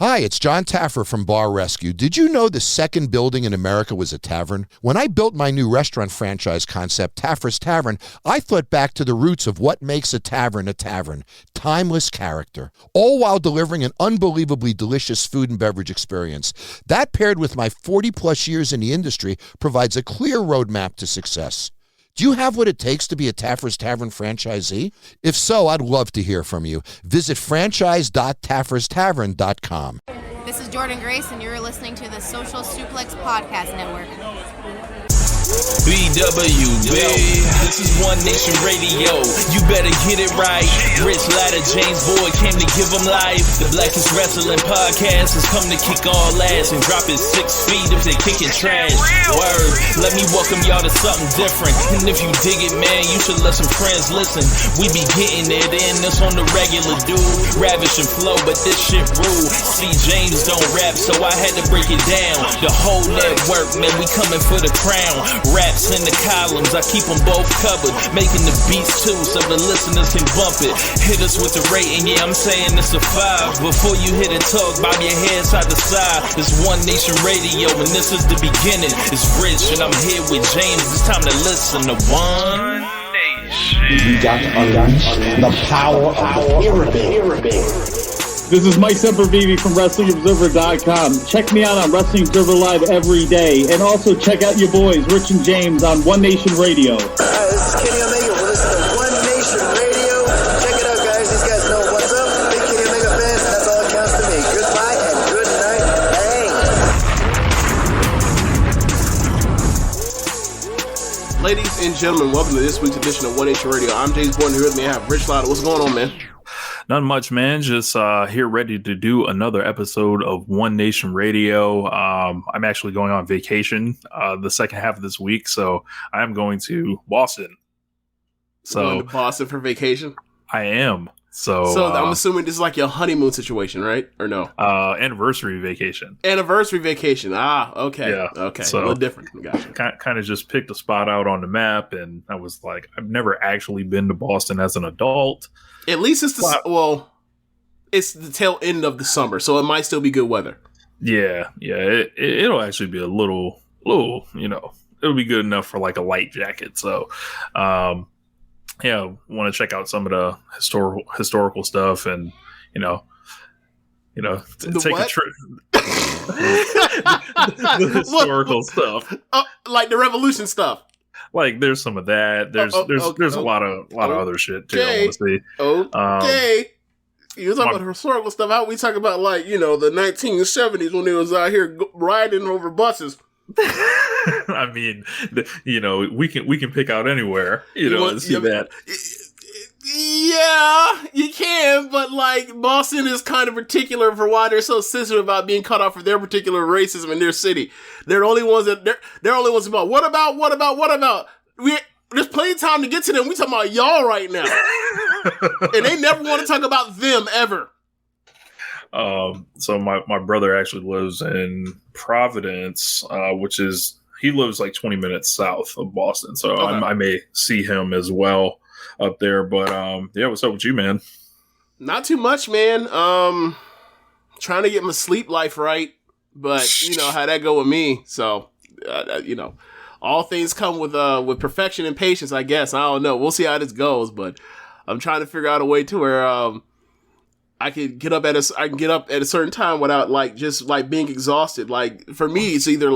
Hi, it's John Taffer from Bar Rescue. Did you know the second building in America was a tavern? When I built my new restaurant franchise concept, Taffer's Tavern, I thought back to the roots of what makes a tavern, timeless character, all while delivering an unbelievably delicious food and beverage experience. That paired with my 40-plus years in the industry provides a clear roadmap to success. Do you have what it takes to be a Taffer's Tavern franchisee? If so, I'd love to hear from you. Visit franchise.tafferstavern.com. This is Jordan Grace, and you're listening to the Social Suplex Podcast Network. BWB, this is One Nation Radio. You better get it right. Rich Latta, James Boyd came to give them life. The Blackest Wrestling Podcast has come to kick all ass and drop it 6 feet if they kicking trash. Word, let me welcome y'all to something different. And if you dig it, man, you should let some friends listen. We be getting it in, this on the regular, dude. Ravish and flow, but this shit rude. See, James don't rap, so I had to break it down. The whole network, man, we coming for the crown. Raps in the columns, I keep them both covered. Making the beats too, so the listeners can bump it. Hit us with the rating, yeah, I'm saying it's a 5. Before you hit it, talk, bob your head side to side. It's One Nation Radio, and this is the beginning. It's Rich, and I'm here with James. It's time to listen to One Nation. You got to unleash the power of the pyramid. This is Mike Sempervive from WrestlingObserver.com. Check me out on Wrestling Observer Live every day. And also check out your boys, Rich and James, on One Nation Radio. This is Kenny Omega. We're listening to One Nation Radio. Check it out, guys. These guys know what's up. Big Kenny Omega fans, and that's all that counts to me. Goodbye and good night. Bang. Ladies and gentlemen, welcome to this week's edition of One Nation Radio. I'm James Boyd, and here with me I have Rich Latta. What's going on, man? Not much, man. Just here ready to do another episode of One Nation Radio. I'm actually going on vacation the second half of this week, so I'm going to Boston. So Going to Boston for vacation? I am. So I'm assuming this is like your honeymoon situation, right? Or no? Anniversary vacation. Anniversary vacation. Ah, okay. Yeah. Okay. So, a little different. Gotcha. Kind of just picked a spot out on the map, and I was like, I've never actually been to Boston as an adult. At least it's it's the tail end of the summer, so it might still be good weather. Yeah. It'll actually be a little, it'll be good enough for like a light jacket. So, want to check out some of the historical stuff, and take what? a trip. The historical stuff, like the Revolution stuff. Like there's some of that. There's a lot of other shit too. I want to see. Okay. You talking about historical stuff. How we talk about the 1970s when they was out here riding over buses. I mean, we can pick out anywhere, and see that. Yeah, you can, but Boston is kind of particular for why they're so sensitive about being cut off for their particular racism in their city. They're the only ones they're only ones about what about? There's plenty of time to get to them. We talking about y'all right now, and they never want to talk about them ever. So my brother actually lives in Providence, he lives like 20 minutes south of Boston. So okay. I may see him as well up there. But what's up with you, man? Not too much, man. Trying to get my sleep life right, but you know how that go with me. So all things come with perfection and patience, I guess. I don't know. We'll see how this goes, but I'm trying to figure out a way to where I can get up at a certain time without being exhausted. Like for me, it's either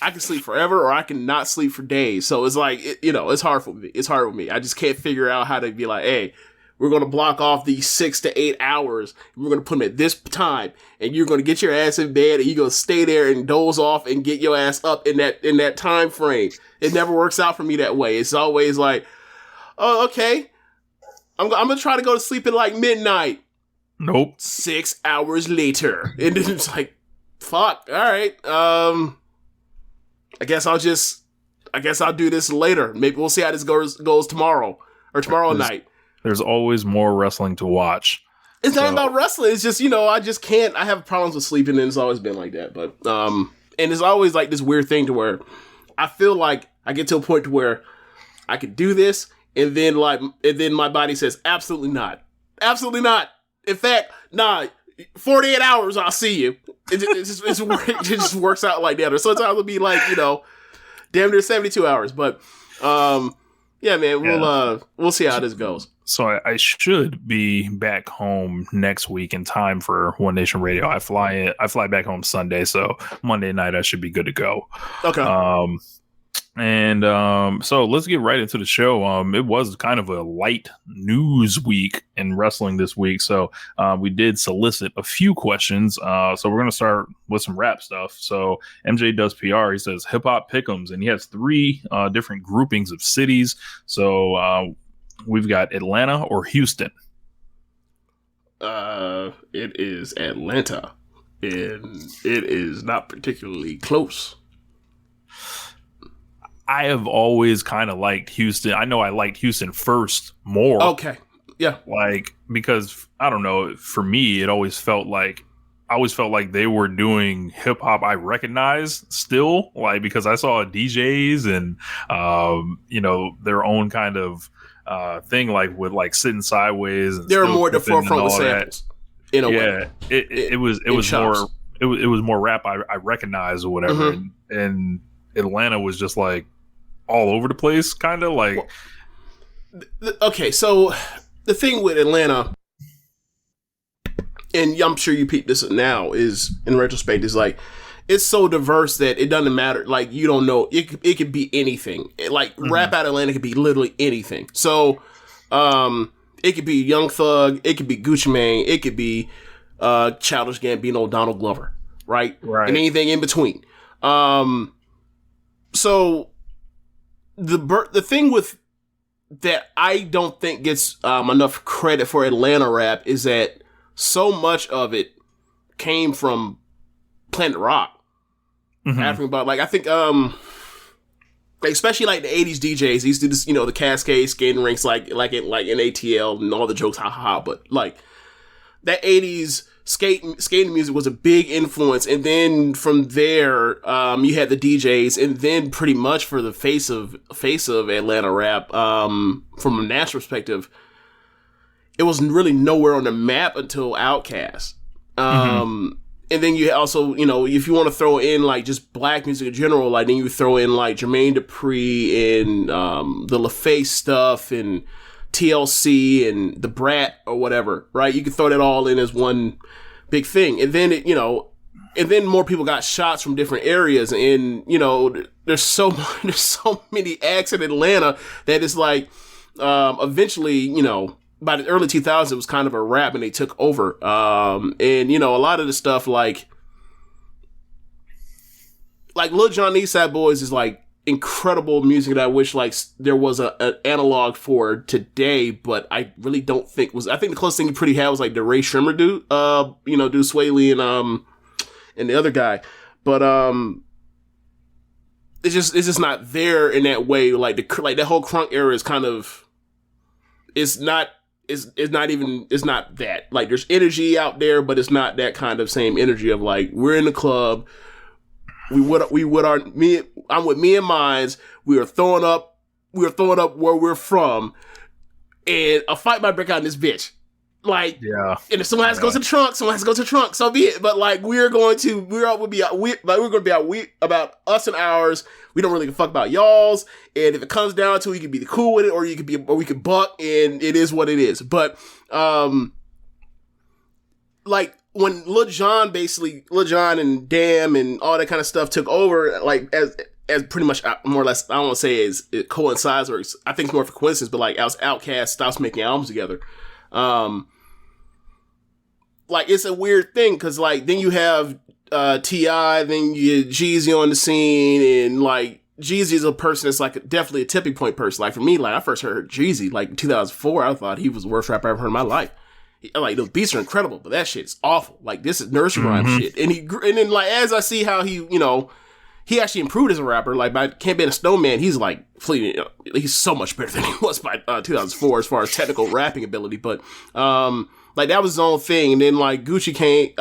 I can sleep forever or I can not sleep for days. So it's it's hard for me. It's hard with me. I just can't figure out how to be like, hey, we're going to block off these 6 to 8 hours. And we're going to put them at this time, and you're going to get your ass in bed, and you're going to stay there and doze off and get your ass up in that time frame. It never works out for me that way. It's always like, oh, okay, I'm going to try to go to sleep at midnight. Nope. 6 hours later, and then it's like, fuck. All right. I guess I'll do this later. Maybe we'll see how this goes tomorrow or tomorrow night. There's always more wrestling to watch. It's not about wrestling. It's just, I just can't. I have problems with sleeping, and it's always been like that. But and it's always like this weird thing to where I feel like I get to a point to where I could do this, and then my body says absolutely not, absolutely not. In fact, nah. 48 hours, I'll see you. It just works out like that. Or sometimes it'll be like, damn near 72 hours. But, yeah, man, we'll see how this goes. So I should be back home next week in time for One Nation Radio. I fly back home Sunday, so Monday night I should be good to go. Okay. So let's get right into the show. It was kind of a light news week in wrestling this week, so we did solicit a few questions. So we're going to start with some rap stuff. So MJ does PR. He says hip hop pick'ems, and he has 3 different groupings of cities. So we've got Atlanta or Houston. It is Atlanta, and it is not particularly close. I have always kind of liked Houston. I know I liked Houston first more. Okay. Yeah. Like, because I don't know, for me, it always felt like they were doing hip hop I recognize still, like, because I saw DJs and, their own kind of thing, like with like Sitting Sideways. And they're more at the forefront with samples. In a way. It was more rap I recognize or whatever. Mm-hmm. And Atlanta was just like all over the place, kind of like. Okay, so the thing with Atlanta, and I'm sure you peep this now, is in retrospect, is like it's so diverse that it doesn't matter. Like, you don't know, it could be anything. Like rap out of Atlanta could be literally anything. So it could be Young Thug, it could be Gucci Mane, it could be Childish Gambino, Donald Glover, right, and anything in between. So the thing with that I don't think gets enough credit for Atlanta rap is that so much of it came from Planet Rock. African about, like, I think especially like the 80s DJs used to do this, the Cascade skating rinks like in ATL and all the jokes, but like that 80s skating music was a big influence, and then from there you had the DJs, and then pretty much for the face of Atlanta rap, from a national perspective, it was really nowhere on the map until Outkast. And then you also, if you want to throw in like just black music in general, like then you throw in like Jermaine Dupri and the LaFace stuff and TLC and the Brat or whatever, right? You could throw that all in as one big thing. And then and then more people got shots from different areas, and there's so many acts in Atlanta that it's like eventually, by the early 2000s, it was kind of a rap, and they took over. And a lot of the stuff like Lil Jon East Side Boys is like incredible music that I wish like there was an analog for today, but I really don't think was. I think the closest thing you pretty had was like the Ray Shrimmer dude, dude Sway Lee and the other guy, but it's just not there in that way. Like that whole crunk era is kind of, it's not that. Like there's energy out there, but it's not that kind of same energy of like we're in the club. I'm with me and mines. We are throwing up where we're from, and a fight might break out in this bitch. Like, yeah. And if someone has to go to the trunk, so be it. But like, we're going to be about us and ours. We don't really give a fuck about y'all's. And if it comes down to it, you can be cool with it, or we could buck, and it is what it is. But like when Lil Jon and Damn and all that kind of stuff took over, like as pretty much more or less, I don't want to say it coincides, or I think it's more for coincidence, but like as Outkast stops making albums together, like it's a weird thing, because like then you have T.I., then you get Jeezy on the scene, and like Jeezy is a person that's like definitely a tipping point person. Like for me, like I first heard Jeezy like in 2004, I thought he was the worst rapper I ever heard in my life. Like those beats are incredible, but that shit's awful. Like this is nursery rhyme shit. And then like as I see how he he actually improved as a rapper. Like by Can't Be a Snowman, he's like fleeting. He's so much better than he was by 2004 as far as technical rapping ability. But like that was his own thing. And then like Gucci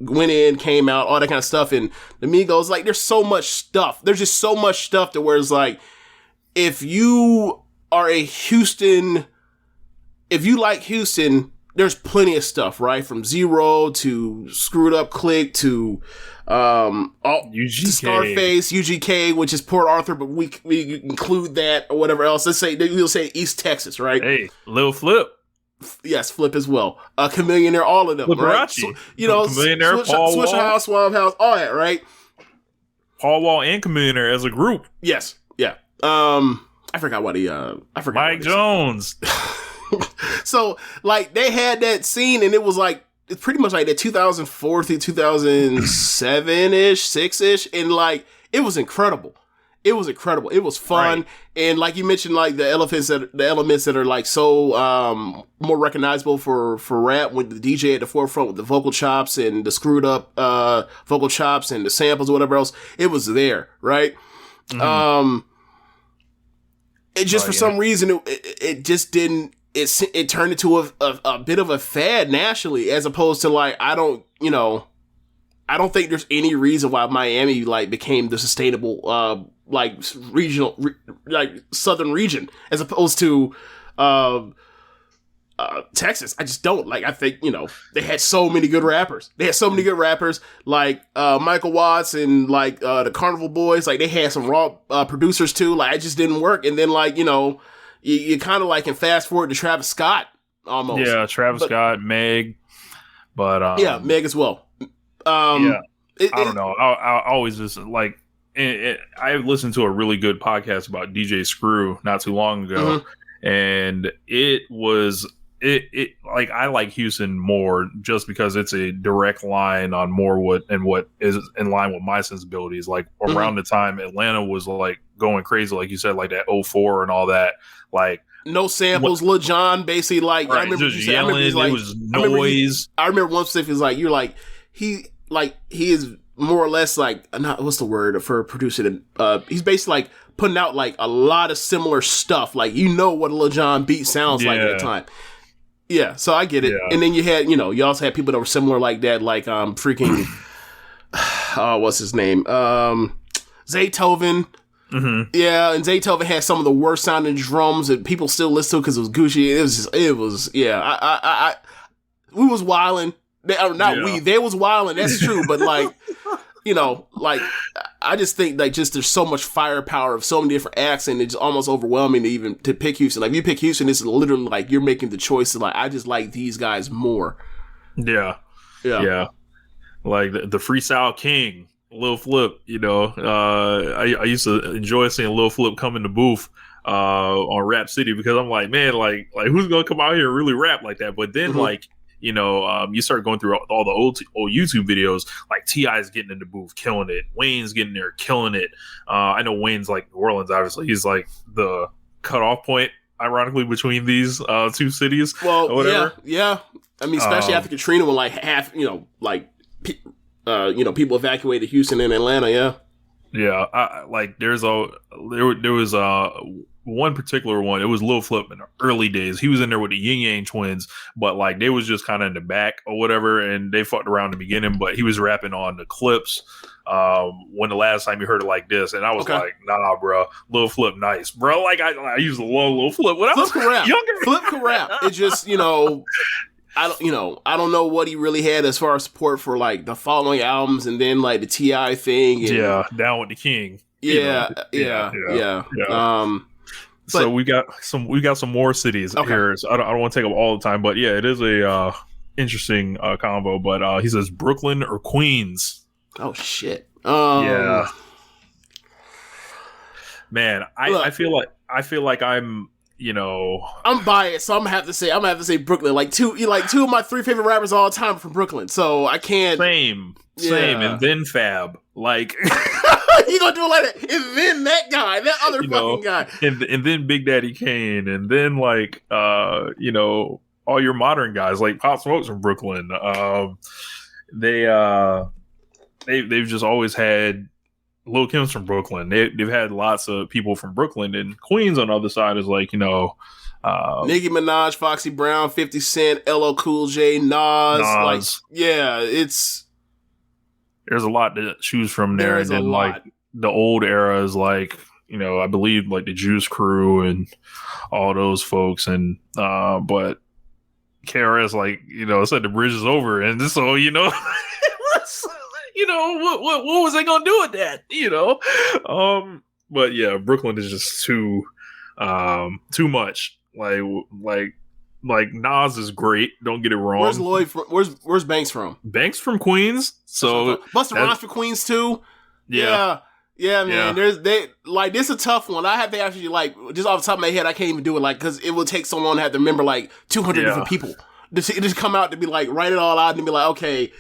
went in, came out, all that kind of stuff. And the Migos, like there's so much stuff. There's just so much stuff to where it's like, if you are a Houston. If you like Houston, there's plenty of stuff, right? From Zero to Screwed Up Click to UGK. Scarface, UGK, which is Port Arthur, but we include that or whatever else. We'll say East Texas, right? Hey, Lil Flip. Yes, Flip as well. Chameleonaire, all of them, right? So, Chameleonaire, Paul Wall, House, Swab House, all that, right? Paul Wall and Chameleonaire as a group. Yes, yeah. I forgot what Mike Jones. So, like, they had that scene, and it was like, it's pretty much like that 2004 through 2007-ish, 6-ish, and like, it was incredible. It was incredible. It was fun, right. And like you mentioned, like the elements that are like so more recognizable for rap, with the DJ at the forefront with the vocal chops and the screwed up vocal chops and the samples or whatever else. It was there, right? Mm-hmm. It just for some reason it just didn't. It turned into a bit of a fad nationally, as opposed to like I don't think there's any reason why Miami like became the sustainable like regional like southern region as opposed to Texas. I just don't like. I think they had so many good rappers. Like Michael Watts and like the Carnival Boys. Like they had some raw producers too. Like it just didn't work. And then like you kind of like can fast forward to Travis Scott almost. Yeah, Scott, Meg, but yeah, Meg as well. I don't know. I always just like I listened to a really good podcast about DJ Screw not too long ago, and it was like I like Houston more just because it's a direct line on more what is in line with my sensibilities. Like around the time Atlanta was like going crazy, like you said, like that 04 and all that, like no samples. Lil Jon basically like right, I remember just yelling. It was noise. I remember one specific was like you're like he is more or less like what's the word for producing? He's basically like putting out like a lot of similar stuff. Like what a Lil Jon beat sounds like at the time. Yeah, so I get it. Yeah. And then you had, you also had people that were similar like that, like freaking what's his name? Zaytoven. Mm-hmm. Yeah, and Zaytoven had some of the worst sounding drums that people still listen to because it was Gucci. It was we was wilding. They was wilding. That's true, but like, like I just think like there's so much firepower of so many different acts, and it's almost overwhelming to pick Houston. Like if you pick Houston, this is literally like you're making the choice of like I just like these guys more. Yeah. Like the Freestyle King, Lil Flip. I used to enjoy seeing Lil Flip come in the booth on Rap City because I'm like, man, like who's gonna come out here and really rap like that? But then like. You start going through all the old YouTube videos, like T.I.'s getting in the booth, killing it. Wayne's getting there, killing it. I know Wayne's like New Orleans, obviously. He's like the cutoff point, ironically, between these two cities. Well, or whatever. Yeah. I mean, especially after Katrina, when like half, people evacuated Houston and Atlanta. Yeah. Yeah. There was one particular one. It was Lil Flip in the early days. He was in there with the Yin Yang Twins, but like they was just kind of in the back or whatever, and they fucked around in the beginning. But he was rapping on the clips. When the last time you heard it like this, and I was like, nah, bro, Lil Flip, nice, bro. Like I used to love Lil Flip when I was younger. Flip can rap. It just I don't know what he really had as far as support for like the following albums, and then like the T.I. thing. And, Down with the King. Yeah. So we got some more cities here. So I don't want to take up all the time, but yeah, it is a interesting combo. But he says Brooklyn or Queens. Oh shit. Yeah. Man, I feel like I'm I'm biased, so I'm gonna have to say Brooklyn. Like two of my three favorite rappers of all time are from Brooklyn, so I can't. Same, and then Fab. Like you gonna do it like that, and then that guy, that other fucking guy, and then Big Daddy Kane, and then like all your modern guys like Pop Smoke's from Brooklyn. They've just always had. Lil Kim's from Brooklyn. They've had lots of people from Brooklyn, and Queens on the other side is like Nicki Minaj, Foxy Brown, 50 Cent, LL Cool J, Nas. Like, yeah, there's a lot to choose from there. And then like the old era is like I believe like the Juice Crew and all those folks, and but KRS, like, said the bridge is over, and so what was I gonna do with that? But yeah, Brooklyn is just too much. Like Nas is great. Don't get it wrong. Where's Lloyd? Where's Banks from? Banks from Queens. So Busta Rhymes from Queens too. Yeah. Yeah, man. This is a tough one. I have to actually just off the top of my head, I can't even do it because it will take so long to have to remember 200 different people to just come out to be write it all out and be okay,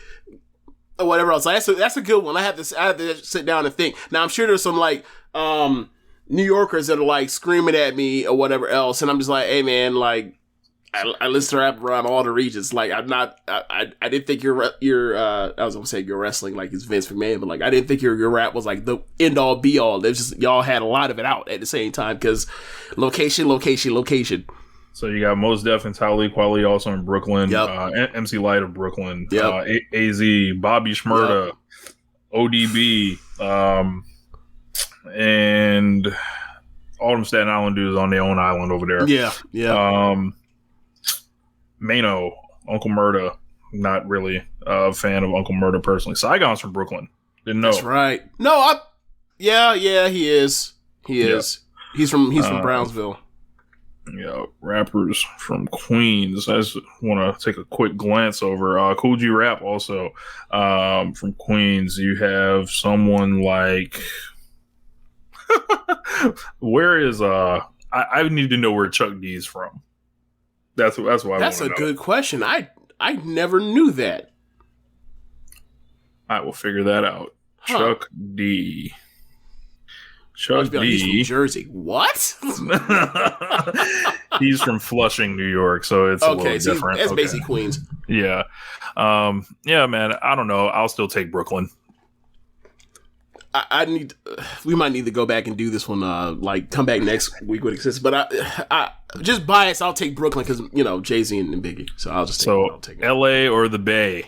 or whatever else. That's a good one. I have to sit down and think. Now I'm sure there's some New Yorkers that are screaming at me or whatever else, and I'm just hey man, I listen to rap around all the regions. I'm not. I didn't think your I was gonna say your wrestling it's Vince McMahon, but I didn't think your rap was the end all be all. It's just y'all had a lot of it out at the same time because location. So you got Mos Def and Talib Kweli also in Brooklyn. Yep. MC Light of Brooklyn. Yep. AZ, Bobby Shmurda, ODB, and all them Staten Island dudes on their own island over there. Yeah. Mano, Uncle Murda. Not really a fan of Uncle Murda personally. Saigon's from Brooklyn. Didn't know. That's right. No, yeah, he is. He is. He's from Brownsville. Yeah, rappers from Queens. I just want to take a quick glance over. Cool G Rap also from Queens. You have someone where is I need to know where Chuck D's from. That's why. That's a good question. I never knew that. I will figure that out. Huh. Chuck D. Chuck D. He's from Jersey. What? He's from Flushing, New York, so it's a little different. It's basically Queens. Yeah. Yeah, man. I don't know. I'll still take Brooklyn. We might need to go back and do this one. Come back next week with exists. But I just bias. I'll take Brooklyn because Jay-Z and Biggie. So I'll just take it. L.A. or the Bay.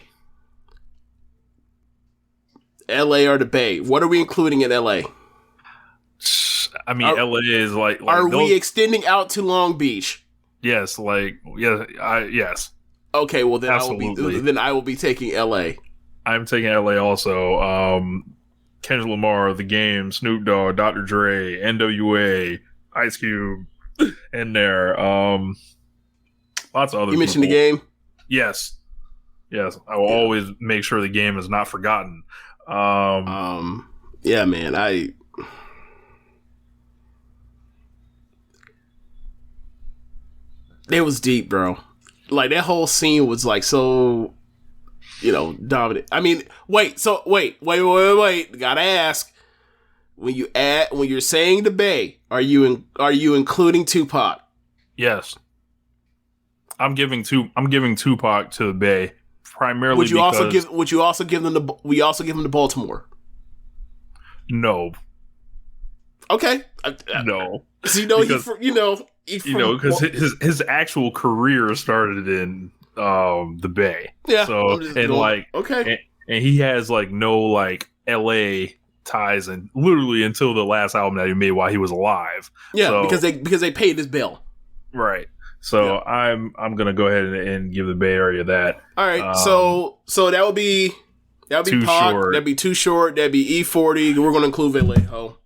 L.A. or the Bay. What are we including in L.A.? I mean, L.A. is are we extending out to Long Beach? Yes. Yes. Okay. Well, then absolutely. I will be taking L.A. I'm taking L.A. also. Kendrick Lamar, The Game, Snoop Dogg, Dr. Dre, NWA, Ice Cube, in there. Lots of other. You mentioned The Game. Yes. I will always make sure The Game is not forgotten. Yeah, man. It was deep, bro. That whole scene was so. Dominant. I mean, wait. Gotta ask. When you're saying the Bay, are you including Tupac? Yes. I'm giving Tupac to the Bay primarily. Would you also give them to Baltimore? No. Okay. No. Because his actual career started in the Bay. Yeah. So and he has no LA ties and literally until the last album that he made while he was alive. Yeah, so, because they paid his bill. Right. So yeah. I'm gonna go ahead and give the Bay Area that. All right. So that would be too Pac, short. That'd be Too Short. That'd be E40. We're gonna include Vallejo.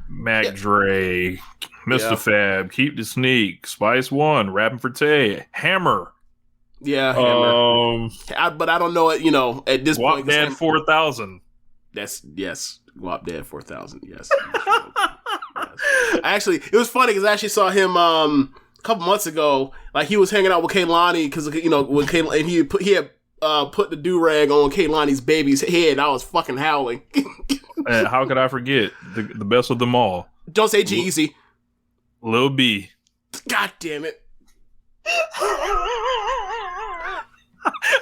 Mac Dre, Mr. Fab, Keep the Sneak, Spice One, Rapping for Tay, Hammer. Yeah, Hammer. But I don't know it. At this Guap point, Dad 4000. That's Guap Dad 4000. Yes. Actually, it was funny because I actually saw him a couple months ago. He was hanging out with Kehlani because with Kehlani, and he had put the do-rag on Kehlani's baby's head. I was fucking howling. And how could I forget the best of them all? Don't say G-Eazy. Lil B. God damn it.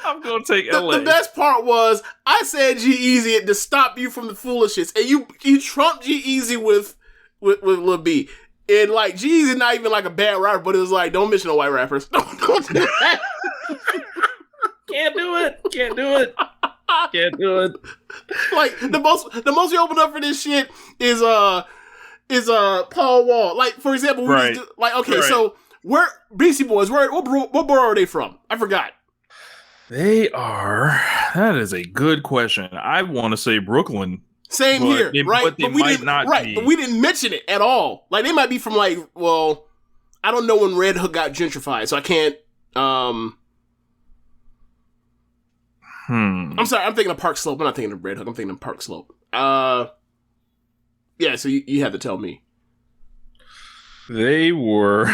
I'm gonna take LA. The best part was I said G-Eazy to stop you from the foolishness, and you trumped G-Eazy with Lil B. And G-Eazy not even a bad rapper, but it was don't mention no white rappers. Don't do that. Can't do it. The most we open up for this shit is Paul Wall. For example, right. right. So Where Beastie Boys? What borough are they from? I forgot. They are. That is a good question. I want to say Brooklyn. Same here, right? But they might not be. But we didn't mention it at all. Like, they might be from, like, well, I don't know when Red Hook got gentrified, so I can't. I'm sorry. I'm thinking of Park Slope. I'm not thinking of Red Hook. I'm thinking of Park Slope. Yeah. So you have to tell me. They were.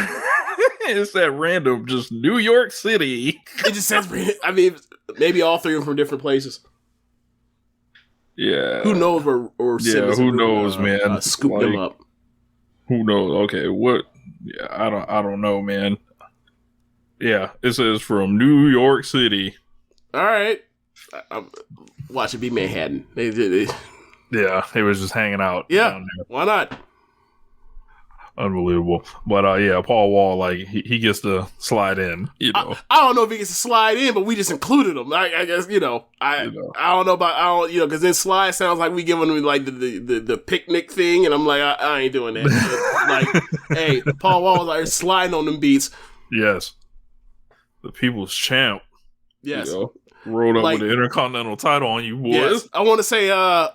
It's that random, just New York City. It just says. I mean, maybe all three are from different places. Yeah. Who knows where? Who knows, man? Scoop them up. Who knows? Okay, what? Yeah, I don't know, man. Yeah, it says from New York City. All right. Watch it be Manhattan. Yeah, they was just hanging out. Yeah, why not? Unbelievable. But yeah, Paul Wall, like, he gets to slide in, you know. I don't know if he gets to slide in, but we just included him. I guess, I don't know about, because then slide sounds like we giving him like the picnic thing, and I'm like, I ain't doing that. Like, hey, Paul Wall was like sliding on them beats. Yes. The people's champ. Yes. Rolled up with the Intercontinental title on you, boys. Yes. I want to say, a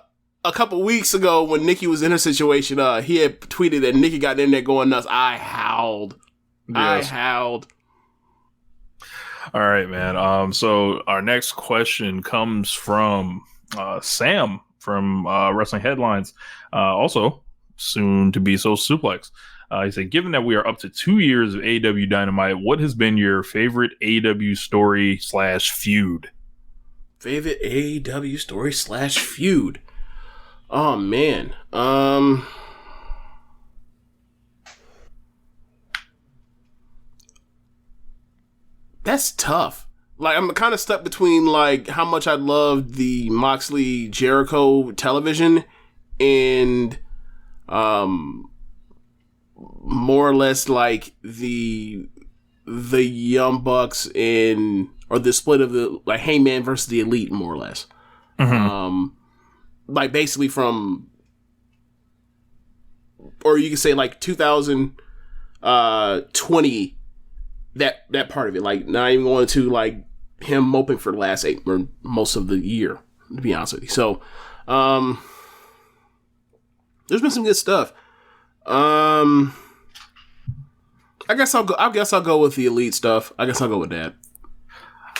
couple weeks ago when Nikki was in her situation, he had tweeted that Nikki got in there going nuts. I howled. Yes. All right, man. So our next question comes from Sam from Wrestling Headlines, also soon to be Social Suplex. He said, given that we are up to 2 years of AEW Dynamite, what has been your favorite AEW story / feud? Favorite AEW story / feud? Oh, man. That's tough. Like, I'm kind of stuck between, like, how much I loved the Moxley Jericho television and, more or less, like, the Young Bucks or the split of the, like, Hangman versus the Elite, more or less. Mm-hmm. Like, basically from, or you could say like 2020, that part of it, like not even going to like him moping for the last 8 or most of the year, to be honest with you. So, there's been some good stuff. I guess I'll go with the Elite stuff. I guess I'll go with that.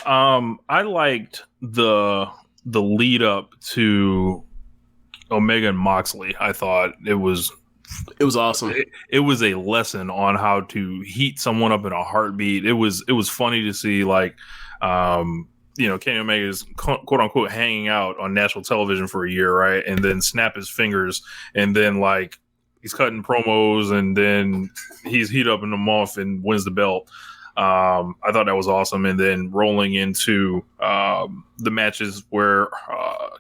I liked the lead up to Omega and Moxley. I thought it was awesome. It was a lesson on how to heat someone up in a heartbeat. It was funny to see, like, Kenny Omega is quote unquote hanging out on national television for a year, right? And then snap his fingers, and then like he's cutting promos, and then he's heat up in the off and wins the belt. I thought that was awesome. And then rolling into the matches where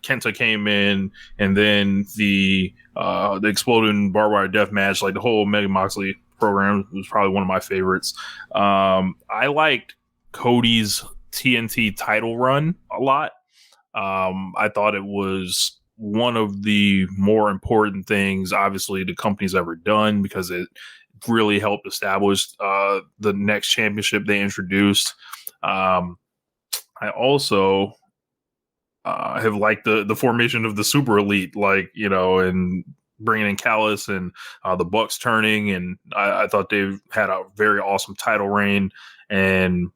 Kenta came in, and then the exploding barbed wire death match, like the whole Mega Moxley program was probably one of my favorites. I liked Cody's TNT title run a lot. I thought it was one of the more important things, obviously, the company's ever done, because it really helped establish the next championship they introduced. I also have liked the formation of the Super Elite, like, and bringing in Callis and the Bucks turning, and I thought they had a very awesome title reign, and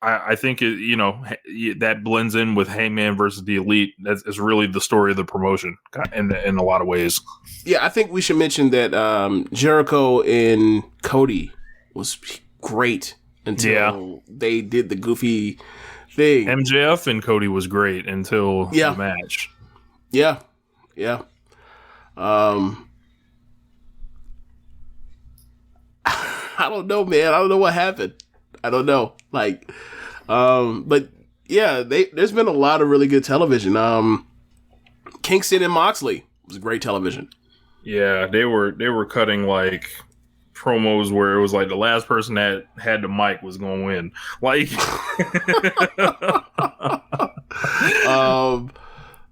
I think that blends in with Hangman versus the Elite. That's really the story of the promotion in a lot of ways. Yeah, I think we should mention that Jericho and Cody was great until they did the goofy thing. MJF and Cody was great until the match. Yeah. I don't know, man. I don't know what happened. I don't know. Like, but yeah, there's been a lot of really good television. Kingston and Moxley was great television. Yeah, they were cutting like promos where it was like the last person that had the mic was going to win. Like,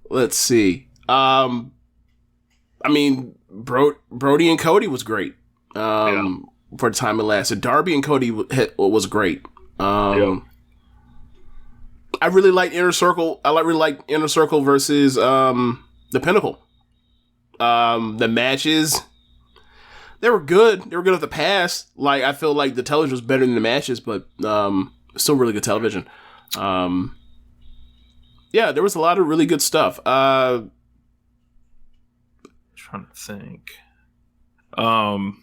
let's see. I mean, Brody and Cody was great. for the time it lasted. Darby and Cody was great. I really like Inner Circle. Really like Inner Circle versus the Pinnacle. The matches, they were good. They were good at the pass. Like, I feel like the television was better than the matches, but still really good television. Yeah, there was a lot of really good stuff. Trying to think. I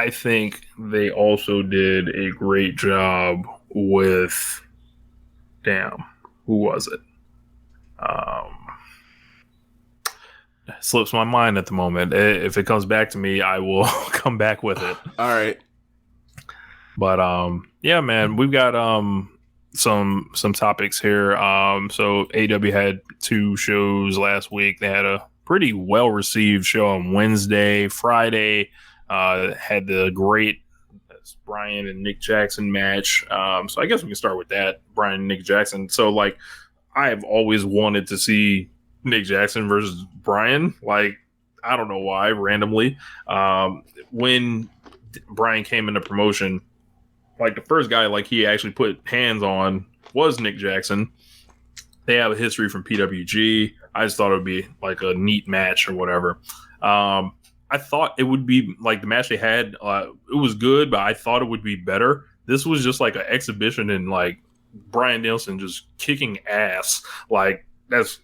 think they also did a great job with, who was it? Slips my mind at the moment. If it comes back to me, I will come back with it. All right. But yeah, man, we've got some topics here. So AEW had 2 shows last week. They had a pretty well received show on Wednesday. Friday had the great Bryan and Nick Jackson match. So I guess we can start with that, Bryan and Nick Jackson. So, like, I have always wanted to see Nick Jackson versus Bryan. Like, I don't know why, randomly. When Bryan came into promotion, like, the first guy, like, he actually put hands on was Nick Jackson. They have a history from PWG. I just thought it would be like a neat match or whatever. I thought it would be like the match they had. It was good, but I thought it would be better. This was just like an exhibition and like Bryan Danielson just kicking ass. Like, that's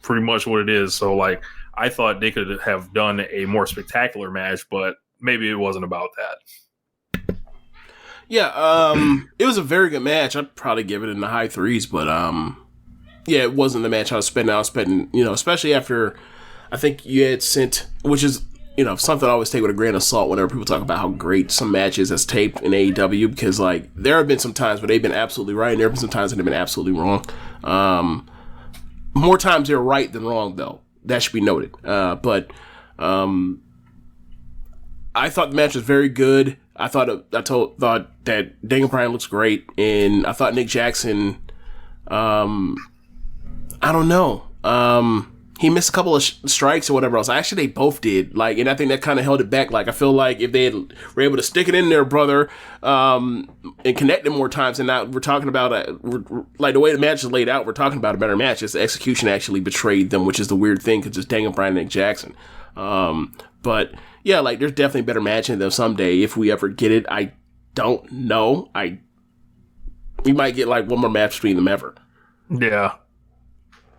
pretty much what it is. So, like, I thought they could have done a more spectacular match, but maybe it wasn't about that. Yeah, it was a very good match. I'd probably give it in the high 3s, but yeah, it wasn't the match I was expecting, you know, especially after I think you had sent, which is, you know, something I always take with a grain of salt whenever people talk about how great some matches has taped in AEW, because, like, there have been some times where they've been absolutely right, and there have been some times that they've been absolutely wrong. More times they're right than wrong, though. That should be noted. But I thought the match was very good. I thought that Daniel Bryan looks great, and I thought Nick Jackson, I don't know. He missed a couple of strikes or whatever else. Actually, they both did. Like, and I think that kind of held it back. Like, I feel like if they were able to stick it in there, brother, and connect them more times, and now we're talking about like the way the match is laid out, we're talking about a better match. It's the execution actually betrayed them, which is the weird thing because it's Daniel Bryan and Nick Jackson. But yeah, like, there's definitely a better match in them someday if we ever get it. I don't know. We might get like one more match between them ever. Yeah.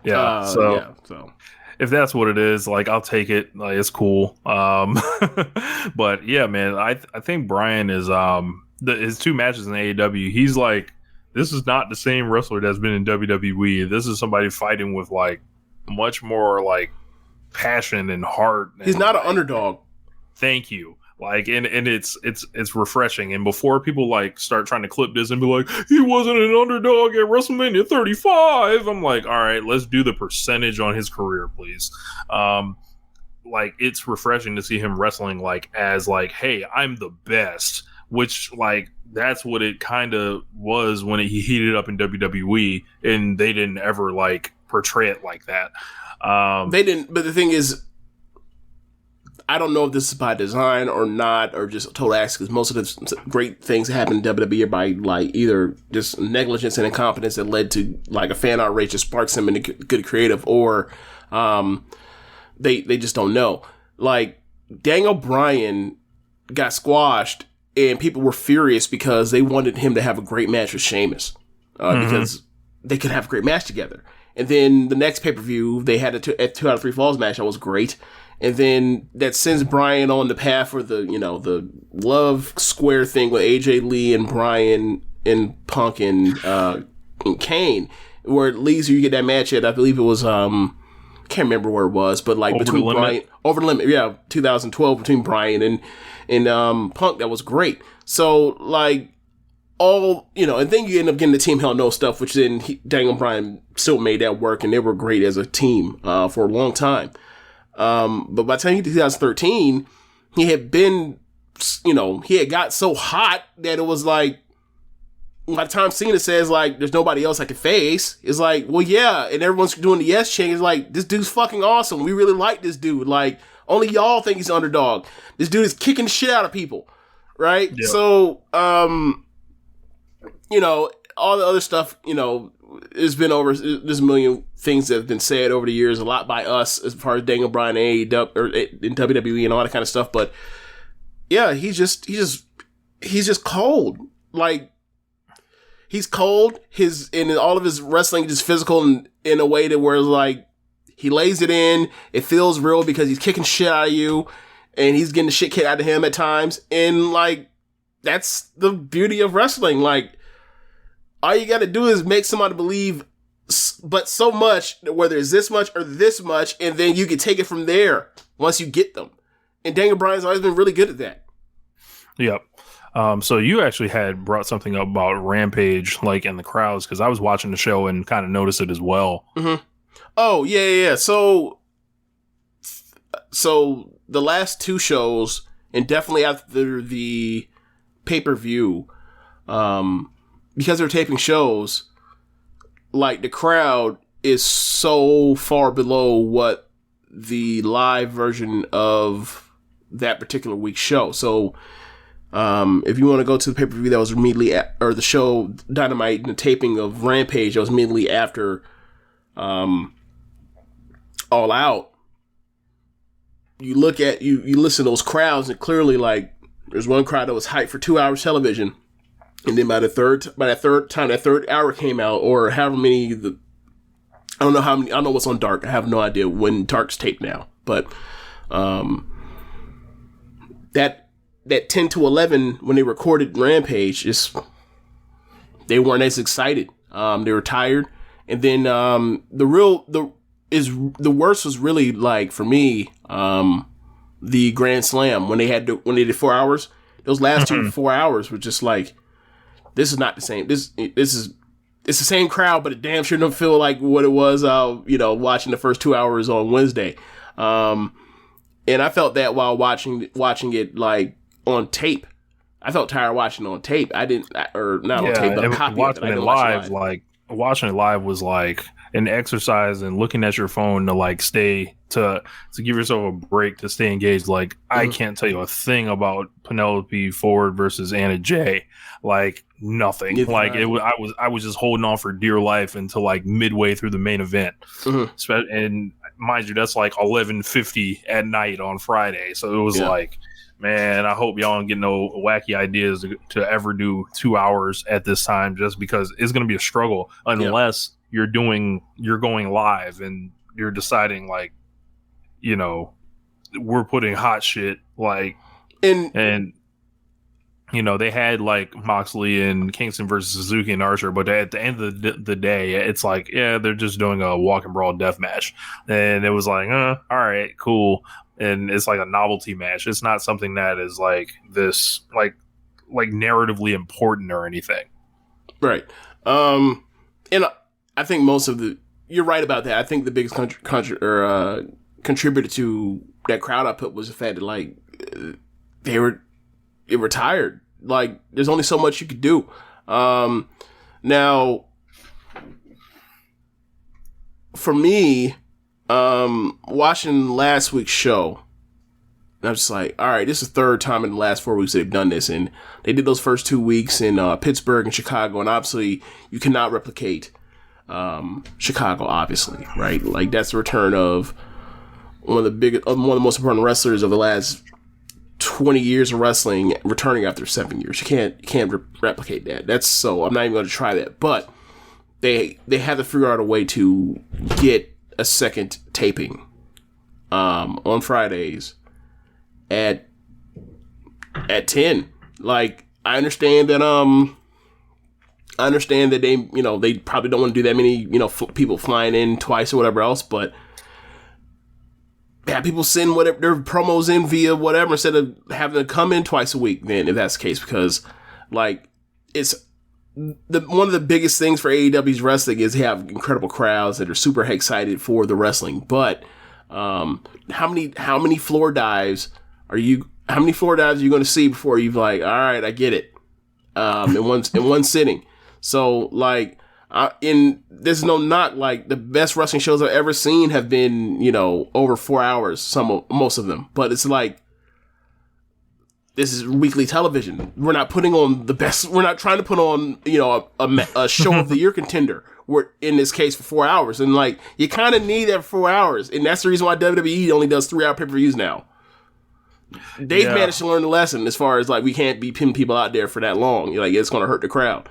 So if that's what it is, like, I'll take it. Like, it's cool. But yeah, man, I think Bryan is his 2 matches in AEW. He's like, this is not the same wrestler that's been in WWE. This is somebody fighting with like much more like passion and heart. He's not an underdog. Thank you. Like, and it's refreshing. And before people like start trying to clip this and be like, he wasn't an underdog at WrestleMania 35, I'm like, all right, let's do the percentage on his career, please. Like, it's refreshing to see him wrestling like as like, hey, I'm the best, which, like, that's what it kind of was when he heated up in WWE, and they didn't ever like portray it like that. They didn't, but the thing is, I don't know if this is by design or not, or just total accident, because most of the great things that happen in WWE are by, like, either just negligence and incompetence that led to, like, a fan outrage that sparks them into good creative, or they just don't know. Like, Daniel Bryan got squashed, and people were furious because they wanted him to have a great match with Sheamus, because they could have a great match together. And then the next pay-per-view, they had a 2 out of 3 falls match that was great. And then that sends Bryan on the path for the, you know, the love square thing with AJ Lee and Bryan and Punk and Kane, where it leads you get that match at, I believe it was, can't remember where it was, but like Over between the Bryan, Over the Limit, yeah, 2012, between Bryan and Punk, that was great. So, like, all, you know, and then you end up getting the Team Hell No stuff, which then Daniel Bryan still made that work, and they were great as a team for a long time. But by the time he did 2013, he had been, you know, he had got so hot that it was like, by the time Cena says, like, there's nobody else I can face, it's like, well, yeah, and everyone's doing the yes chant. It's like, this dude's fucking awesome. We really like this dude. Like, only y'all think he's an underdog. This dude is kicking the shit out of people. right? Yeah. So, you know, all the other stuff, you know, there's a million things that have been said over the years, a lot by us as far as Daniel Bryan and AEW or in WWE and all that kind of stuff. But yeah, he's just cold. Like, he's cold. And all of his wrestling just physical in a way that where like he lays it in. It feels real because he's kicking shit out of you, and he's getting the shit kicked out of him at times. And like, that's the beauty of wrestling. Like, all you got to do is make somebody believe, but so much, whether it's this much or this much, and then you can take it from there once you get them. And Daniel Bryan's always been really good at that. Yep. So you actually had brought something up about Rampage, like in the crowds, because I was watching the show and kind of noticed it as well. Mm-hmm. Oh, yeah. So the last two shows, and definitely after the pay-per-view, because they're taping shows, like, the crowd is so far below what the live version of that particular week's show. So, if you want to go to the pay-per-view that was immediately or the show Dynamite and the taping of Rampage that was immediately after All Out, you look at you listen to those crowds, and clearly, like, there's one crowd that was hyped for 2 hours television. And then by that third hour came out, or however many, I don't know how many, I don't know what's on Dark. I have no idea when Dark's taped now. But that 10 to 11, when they recorded Rampage, they weren't as excited. They were tired. And then the worst was really, like, for me, the Grand Slam when they did 4 hours. Those last 4 hours were just like, this is not the same. It's the same crowd, but it damn sure don't feel like what it was, watching the first 2 hours on Wednesday. And I felt that while watching it, like, on tape. I felt tired watching it on tape. On tape, but a copy of it. Watching it live, watching it live was like an exercise and looking at your phone to, like, stay to give yourself a break to stay engaged. Like, I can't tell you a thing about Penelope Ford versus Anna Jay. Like, nothing. I was just holding on for dear life until, like, midway through the main event. And mind you, that's like 11:50 at night on Friday. So it was like, man, I hope y'all don't get no wacky ideas to ever do 2 hours at this time, just because it's going to be a struggle unless you're going live and you're deciding, like, we're putting hot shit, like, and they had, like, Moxley and Kingston versus Suzuki and Archer, but at the end of the day, it's like, yeah, they're just doing a walk and brawl death match. And it was like, all right, cool. And it's like a novelty match. It's not something that is like this, like narratively important or anything. Right. And I think you're right about that. I think the biggest contributor to that crowd output was the fact that, like, they were tired. Like, there's only so much you could do. Now, for me, watching last week's show, and I'm just like, all right, this is the third time in the last 4 weeks they've done this, and they did those first 2 weeks in Pittsburgh and Chicago, and obviously you cannot replicate Chicago, obviously, right? Like, that's the return of one of the most important wrestlers of the last 20 years of wrestling returning after 7 years. You can't replicate that. I'm not even going to try that. But they have to figure out a way to get a second taping on Fridays at 10. Like, I understand that they probably don't want to do that many people flying in twice or whatever else, but have people send whatever their promos in via whatever instead of having to come in twice a week, then, if that's the case, because, like, it's one of the biggest things for AEW's wrestling is they have incredible crowds that are super excited for the wrestling. But how many floor dives are you going to see before you've, like, all right, I get it, in one sitting? So, like, there's no knock, like, the best wrestling shows I've ever seen have been, over 4 hours, most of them. But it's like, this is weekly television. We're not putting on the best. We're not trying to put on, you know, a show of the year contender. We're in this case for 4 hours, and like you kind of need that for 4 hours, and that's the reason why WWE only does 3-hour pay-per-views now. They've managed to learn the lesson as far as like we can't be pinning people out there for that long. You're like, it's going to hurt the crowd.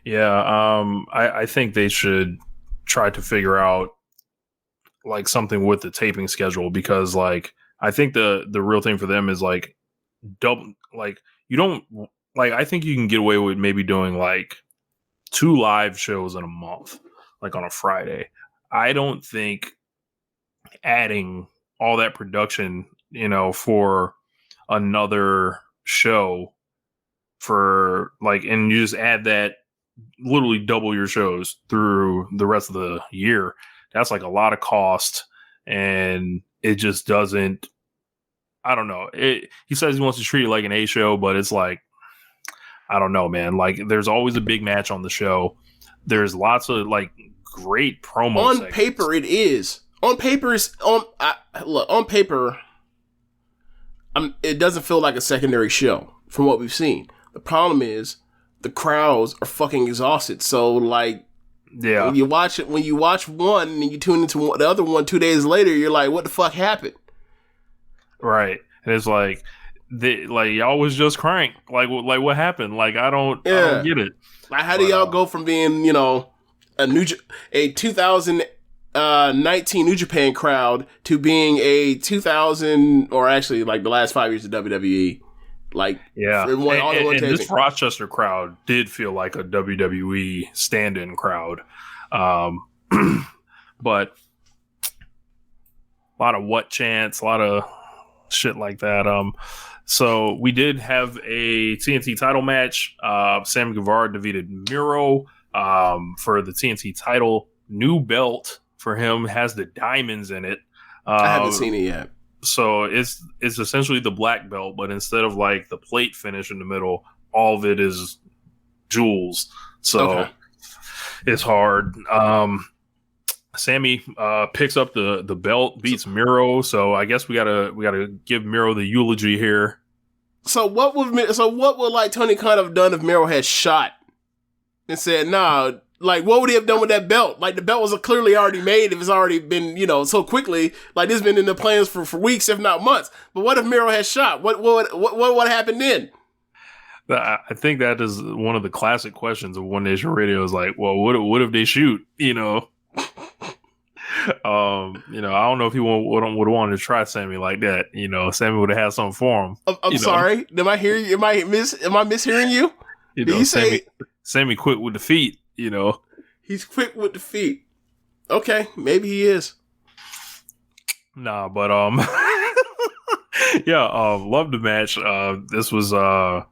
Yeah, I think they should try to figure out like something with the taping schedule, because like I think the real thing for them is like double, like you don't like, I think you can get away with maybe doing like 2 live shows in a month, like on a Friday. I don't think adding all that production, you know, for another show for like, and you just add that, literally double your shows through the rest of the year. That's like a lot of cost, and it just doesn't, I don't know. He says he wants to treat it like an A show, but it's like, I don't know, man. Like there's always a big match on the show. There's lots of like great promo on segments. paper. It is on paper. On paper, it doesn't feel like a secondary show from what we've seen. The problem is the crowds are fucking exhausted. So like, yeah, when you watch one and you tune into the other one 2 days later, you're like, what the fuck happened? Right. And it's like, like y'all was just crank. Like what happened? Like I don't get it. Like how do y'all go from being, you know, a 2019 New Japan crowd to being a 2000, or actually like the last 5 years of WWE? Like, yeah, and this Rochester crowd did feel like a WWE stand-in crowd, but a lot of what chants, a lot of shit like that. So we did have a TNT title match. Sammy Guevara defeated Miro for the TNT title. New belt for him, has the diamonds in it. I haven't seen it yet. So it's essentially the black belt, but instead of like the plate finish in the middle, all of it is jewels. So it's hard. Sammy picks up the belt, beats Miro. So I guess we gotta give Miro the eulogy here. So what would like Tony Khan have done if Miro had shot and said, nah? Like, what would he have done with that belt? Like, the belt was clearly already made if it's already been, you know, so quickly. Like, this has been in the plans for weeks, if not months. But what if Miro had shot? What happened then? I think that is one of the classic questions of One Nation Radio is like, well, what if they shoot? You know? You know, I don't know if he would have wanted to try Sammy like that. You know, Sammy would have had something for him. I'm sorry. Did I hear you? Am I mishearing you? You know, Sammy quick with the feet. You know, he's quick with the feet. Okay, maybe he is. Nah, but yeah, loved the match. This was a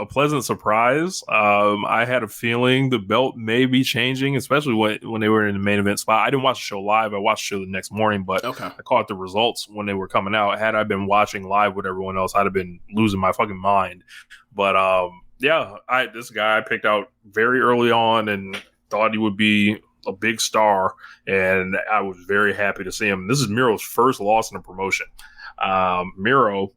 pleasant surprise. I had a feeling the belt may be changing, especially when they were in the main event spot. I didn't watch the show live. I watched the show the next morning, but I caught the results when they were coming out. Had I been watching live with everyone else, I'd have been losing my fucking mind. But yeah, this guy I picked out very early on and thought he would be a big star, and I was very happy to see him. This is Miro's first loss in a promotion. Miro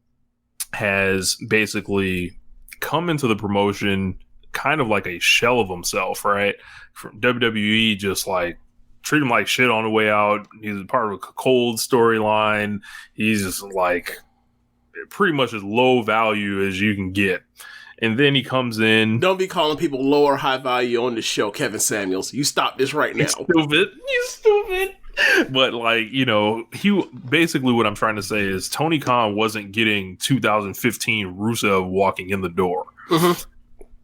has basically come into the promotion kind of like a shell of himself, right? From WWE just like treat him like shit on the way out. He's part of a cold storyline. He's just like pretty much as low value as you can get. And then he comes in. Don't be calling people low or high value on the show, Kevin Samuels. You stop this right now. You stupid. But like, you know, he basically what I'm trying to say is Tony Khan wasn't getting 2015 Rusev walking in the door. Mm-hmm.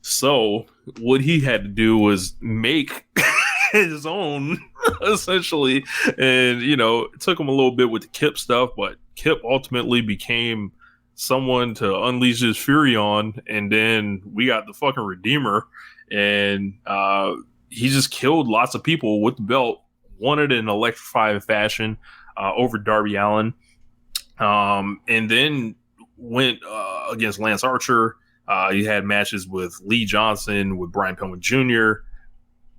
So what he had to do was make his own, essentially. And, you know, it took him a little bit with the Kip stuff, but Kip ultimately became someone to unleash his fury on, and then we got the fucking Redeemer, and he just killed lots of people with the belt, won it in electrifying fashion over Darby Allin, and then went against Lance Archer. He had matches with Lee Johnson, with Brian Pillman Jr.,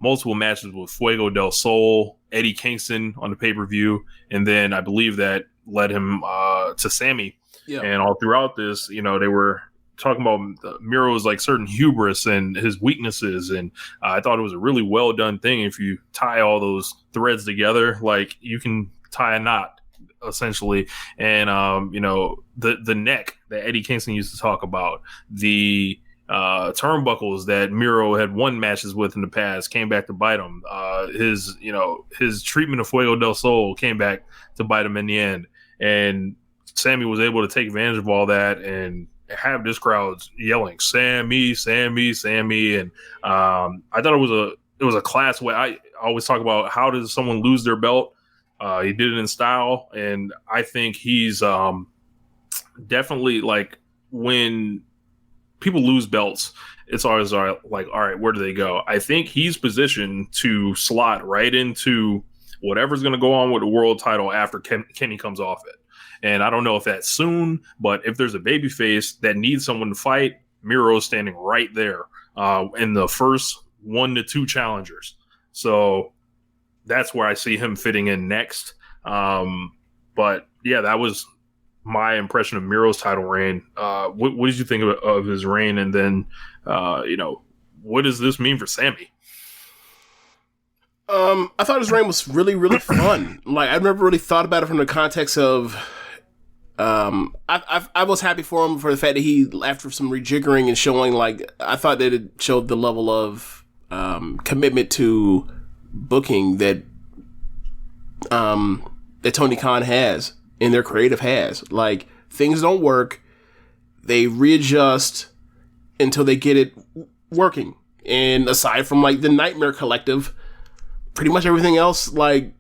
multiple matches with Fuego del Sol, Eddie Kingston on the pay-per-view, and then I believe that led him to Sammy. Yeah. And all throughout this, they were talking about Miro's like certain hubris and his weaknesses. And I thought it was a really well done thing. If you tie all those threads together, like you can tie a knot essentially. And, the neck that Eddie Kingston used to talk about, the turnbuckles that Miro had won matches with in the past came back to bite him. His treatment of Fuego del Sol came back to bite him in the end. And Sammy was able to take advantage of all that and have this crowd yelling "Sammy, Sammy, Sammy," and I thought it was a class way. I always talk about how does someone lose their belt. He did it in style, and I think he's definitely like when people lose belts, it's always like, all right, where do they go? I think he's positioned to slot right into whatever's going to go on with the world title after Kenny comes off it. And I don't know if that's soon, but if there's a babyface that needs someone to fight, Miro's standing right there in the first 1 to 2 challengers. So that's where I see him fitting in next. But yeah, that was my impression of Miro's title reign. What did you think of his reign? And then, what does this mean for Sammy? I thought his reign was really, really fun. Like, I've never really thought about it from the context of, I was happy for him for the fact that he, after some rejiggering and showing, like, I thought that it showed the level of, commitment to booking that Tony Khan has and their creative has. Like, things don't work, they readjust until they get it working. And aside from like the Nightmare Collective, pretty much everything else, like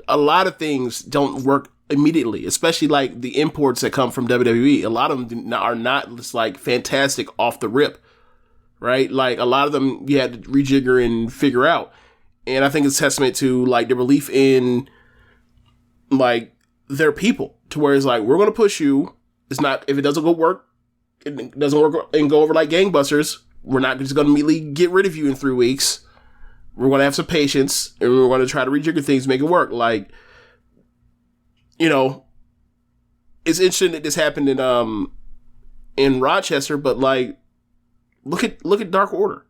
a lot of things don't work immediately, especially like the imports that come from WWE. A lot of them are not just like fantastic off the rip, right? Like a lot of them you had to rejigger and figure out. And I think it's testament to like the belief in like their people, to where it's like, we're going to push you. It's not, if it doesn't work and go over like gangbusters, we're not just going to immediately get rid of you in 3 weeks. We're going to have some patience, and we're going to try to rejigger things, make it work. Like, it's interesting that this happened in Rochester, but like, look at Dark Order.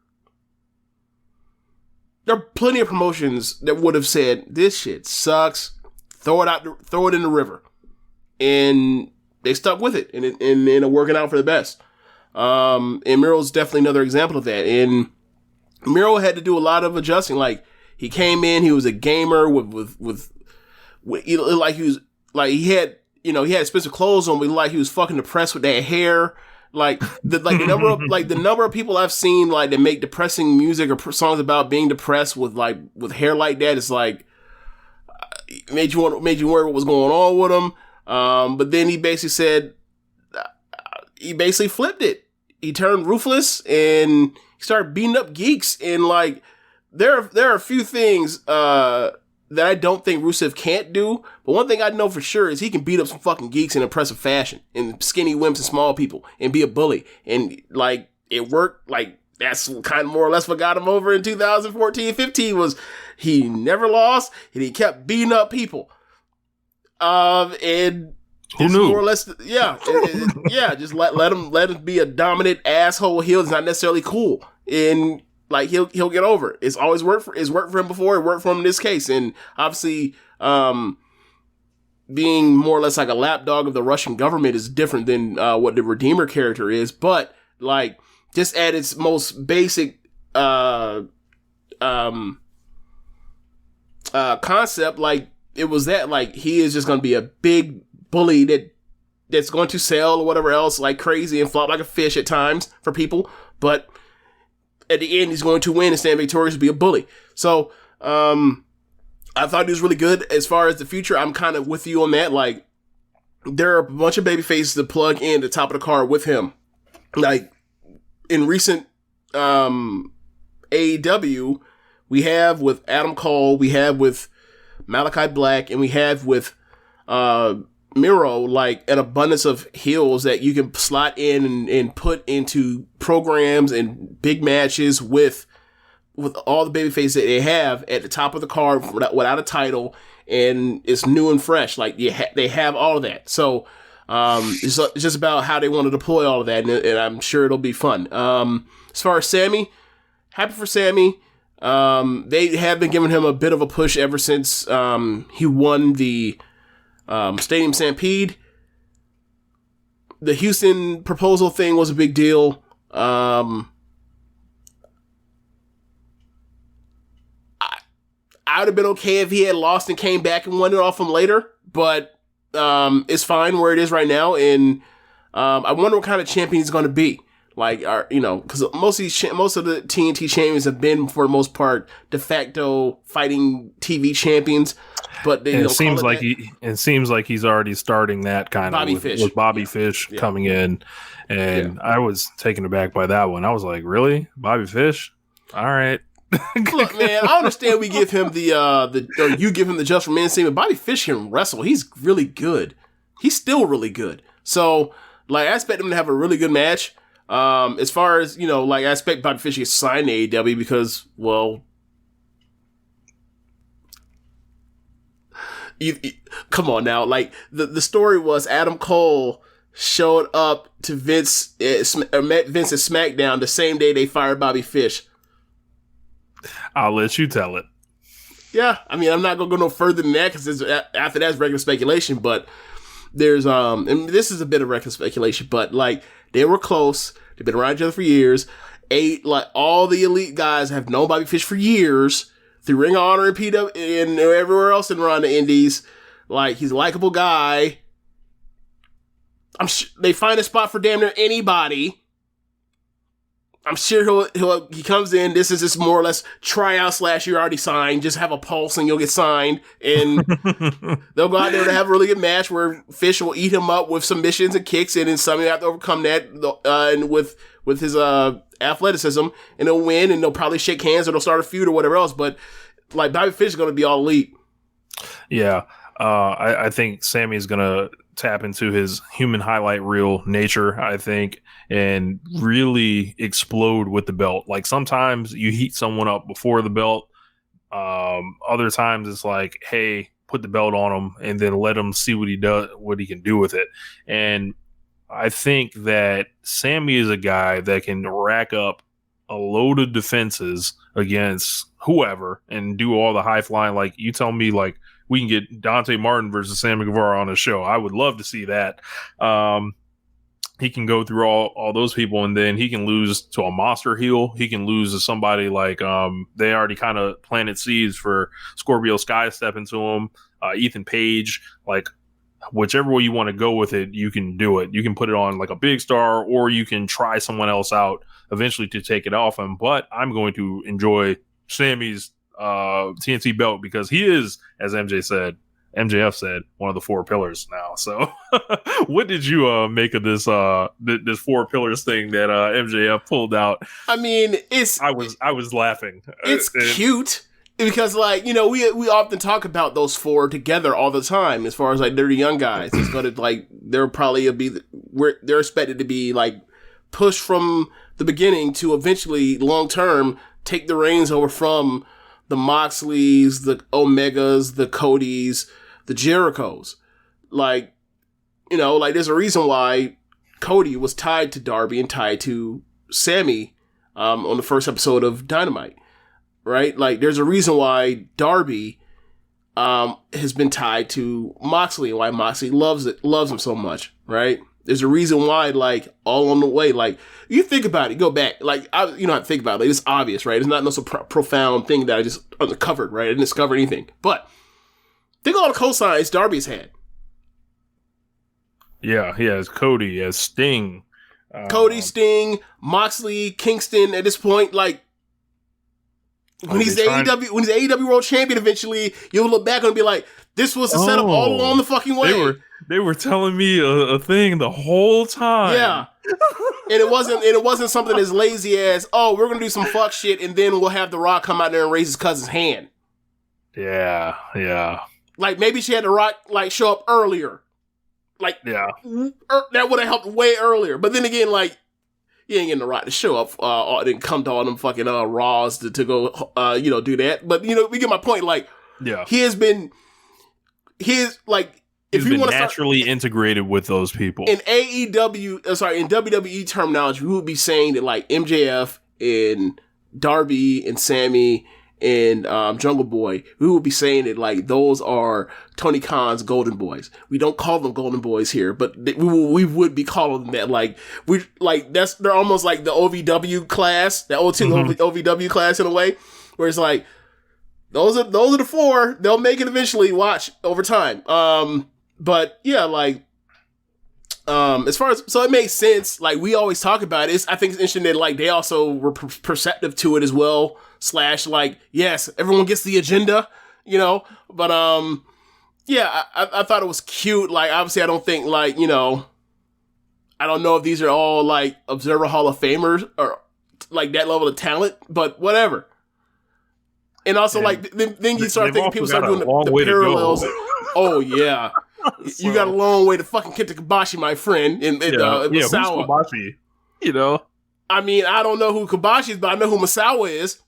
There are plenty of promotions that would have said, this shit sucks, throw it in the river. And they stuck with it, and it ended up working out for the best. And Miro's definitely another example of that. And Miro had to do a lot of adjusting. Like, he came in, he was a gamer with like he was like he had expensive clothes on, but like he was fucking depressed with that hair. Like the number of people I've seen like that make depressing music or songs about being depressed with hair like that is like made you worry what was going on with him. But then he basically flipped it. He turned ruthless and he started beating up geeks. And like, there are a few things, that I don't think Rusev can't do. But one thing I know for sure is he can beat up some fucking geeks in impressive fashion, and skinny wimps and small people, and be a bully. And like, it worked. Like, that's kind of more or less what got him over in 2014-15 was he never lost and he kept beating up people. And who knew? More or less, yeah, just let him be a dominant asshole heel. It's not necessarily cool, and like he'll get over it. It's always worked for him before. It worked for him in this case, and obviously, being more or less like a lapdog of the Russian government is different than what the Redeemer character is. But like, just at its most basic concept, like it was that like he is just going to be a big bully that's going to sell or whatever else like crazy and flop like a fish at times for people, but at the end he's going to win and stand victorious and be a bully. So I thought he was really good. As far as the future, I'm kind of with you on that. Like, there are a bunch of baby faces to plug in the top of the card with him. Like in recent AEW, we have with Adam Cole, we have with Malachi Black, and we have with Miro, like an abundance of heels that you can slot in and put into programs and big matches with all the babyface that they have at the top of the card without a title, and it's new and fresh. Like they have all of that. So It's just about how they want to deploy all of that, and I'm sure it'll be fun. As far as Sammy, happy for Sammy. They have been giving him a bit of a push ever since he won the Stadium Stampede. The Houston proposal thing was a big deal. I would have been okay if he had lost and came back and won it off him later, but it's fine where it is right now. And I wonder what kind of champion he's going to be. Like, because most of the TNT champions have been, for the most part, de facto fighting TV champions. But they it seems like he's already starting that kind Bobby of Fish. with Bobby Fish coming in, and I was taken aback by that one. I was like, really, Bobby Fish? All right. Look, man, I understand we give him or you give him the Just for Men thing, but Bobby Fish can wrestle. He's really good. He's still really good. So, like, I expect him to have a really good match. As far as, I expect Bobby Fish to get signed to AEW because, well, come on now. Like, the story was Adam Cole showed up to Vince, met Vince at SmackDown the same day they fired Bobby Fish. I'll let you tell it. Yeah, I mean, I'm not going to go no further than that because after that's regular speculation, but there's, and this is a bit of regular speculation, but, like, they were close. They've been around each other for years. All the elite guys have known Bobby Fish for years through Ring of Honor and PW and everywhere else and around the Indies. Like, he's a likable guy. I'm sure they find a spot for damn near anybody. I'm sure he comes in. This is just more or less tryout / you're already signed. Just have a pulse and you'll get signed. And they'll go out there to have a really good match where Fish will eat him up with submissions and kicks, and then somebody have to overcome that and with his athleticism, and they'll win, and they'll probably shake hands or they'll start a feud or whatever else. But like Bobby Fish is going to be all elite. Yeah, I think Sammy is going to tap into his human highlight reel nature, I think, and really explode with the belt. Like, sometimes you heat someone up before the belt. Other times it's like, hey, put the belt on him and then let him see what he can do with it. And I think that Sammy is a guy that can rack up a load of defenses against whoever and do all the high flying. Like, you tell me, like, we can get Dante Martin versus Sammy Guevara on a show. I would love to see that. He can go through all those people, and then he can lose to a monster heel. He can lose to somebody like they already kind of planted seeds for Scorpio Sky stepping to him, Ethan Page. Like, whichever way you want to go with it, you can do it. You can put it on like a big star, or you can try someone else out eventually to take it off him. But I'm going to enjoy Sammy's TNT belt because he is, as MJF said, one of the 4 pillars now. So what did you make of this 4 pillars thing that MJF pulled out? I mean, I was laughing. It's cute because, like, we often talk about those 4 together all the time as far as like Dirty Young Guys. It's going to, like, they're expected to be like pushed from the beginning to eventually long term take the reins over from the Moxleys, the Omegas, the Codys, the Jerichos. Like, like there's a reason why Cody was tied to Darby and tied to Sammy on the first episode of Dynamite, right? Like, there's a reason why Darby has been tied to Moxley and why Moxley loves him so much, right? There's a reason why, like, all on the way, like, you think about it, go back, like, you don't have to think about it, like, it's obvious, right? It's not no so profound thing that I just uncovered, right? I didn't discover anything. But think of all the cosigns Darby's had. Yeah, he has Cody, he has Sting. Cody, Sting, Moxley, Kingston, at this point, like, when he's AEW World Champion eventually, you'll look back and be like, this was the setup all along the fucking way. They were telling me a thing the whole time. Yeah. And it wasn't something as lazy as, oh, we're gonna do some fuck shit and then we'll have The Rock come out there and raise his cousin's hand. Yeah. Like, maybe she had The Rock, like, show up earlier. Like, yeah. That would have helped way earlier. But then again, like, you ain't getting The Rock to show up and come to all them fucking Raws to go do that. But we get my point. Like, yeah, he is like, He's been naturally integrated with those people. In in WWE terminology, we would be saying that like MJF and Darby and Sammy and Jungle Boy, we would be saying that like those are Tony Khan's golden boys. We don't call them golden boys here, but we would be calling them that. Like they're almost like the OVW class, the OVW class in a way, where it's like those are the four. They'll make it eventually. Watch over time. But yeah, like, as far as, so it makes sense. Like we always talk about it. I think it's interesting that like they also were perceptive to it as well. / like, yes, everyone gets the agenda, you know, but, yeah, I thought it was cute. Like, obviously I don't think like, you know, I don't know if these are all like Observer Hall of Famers or like that level of talent, but whatever. And also like, then you start thinking people start doing the parallels. Oh yeah. So, you got a long way to fucking get to Kobashi, my friend. Misawa. Who's Kobashi? You know, I mean, I don't know who Kobashi is, but I know who Misawa is.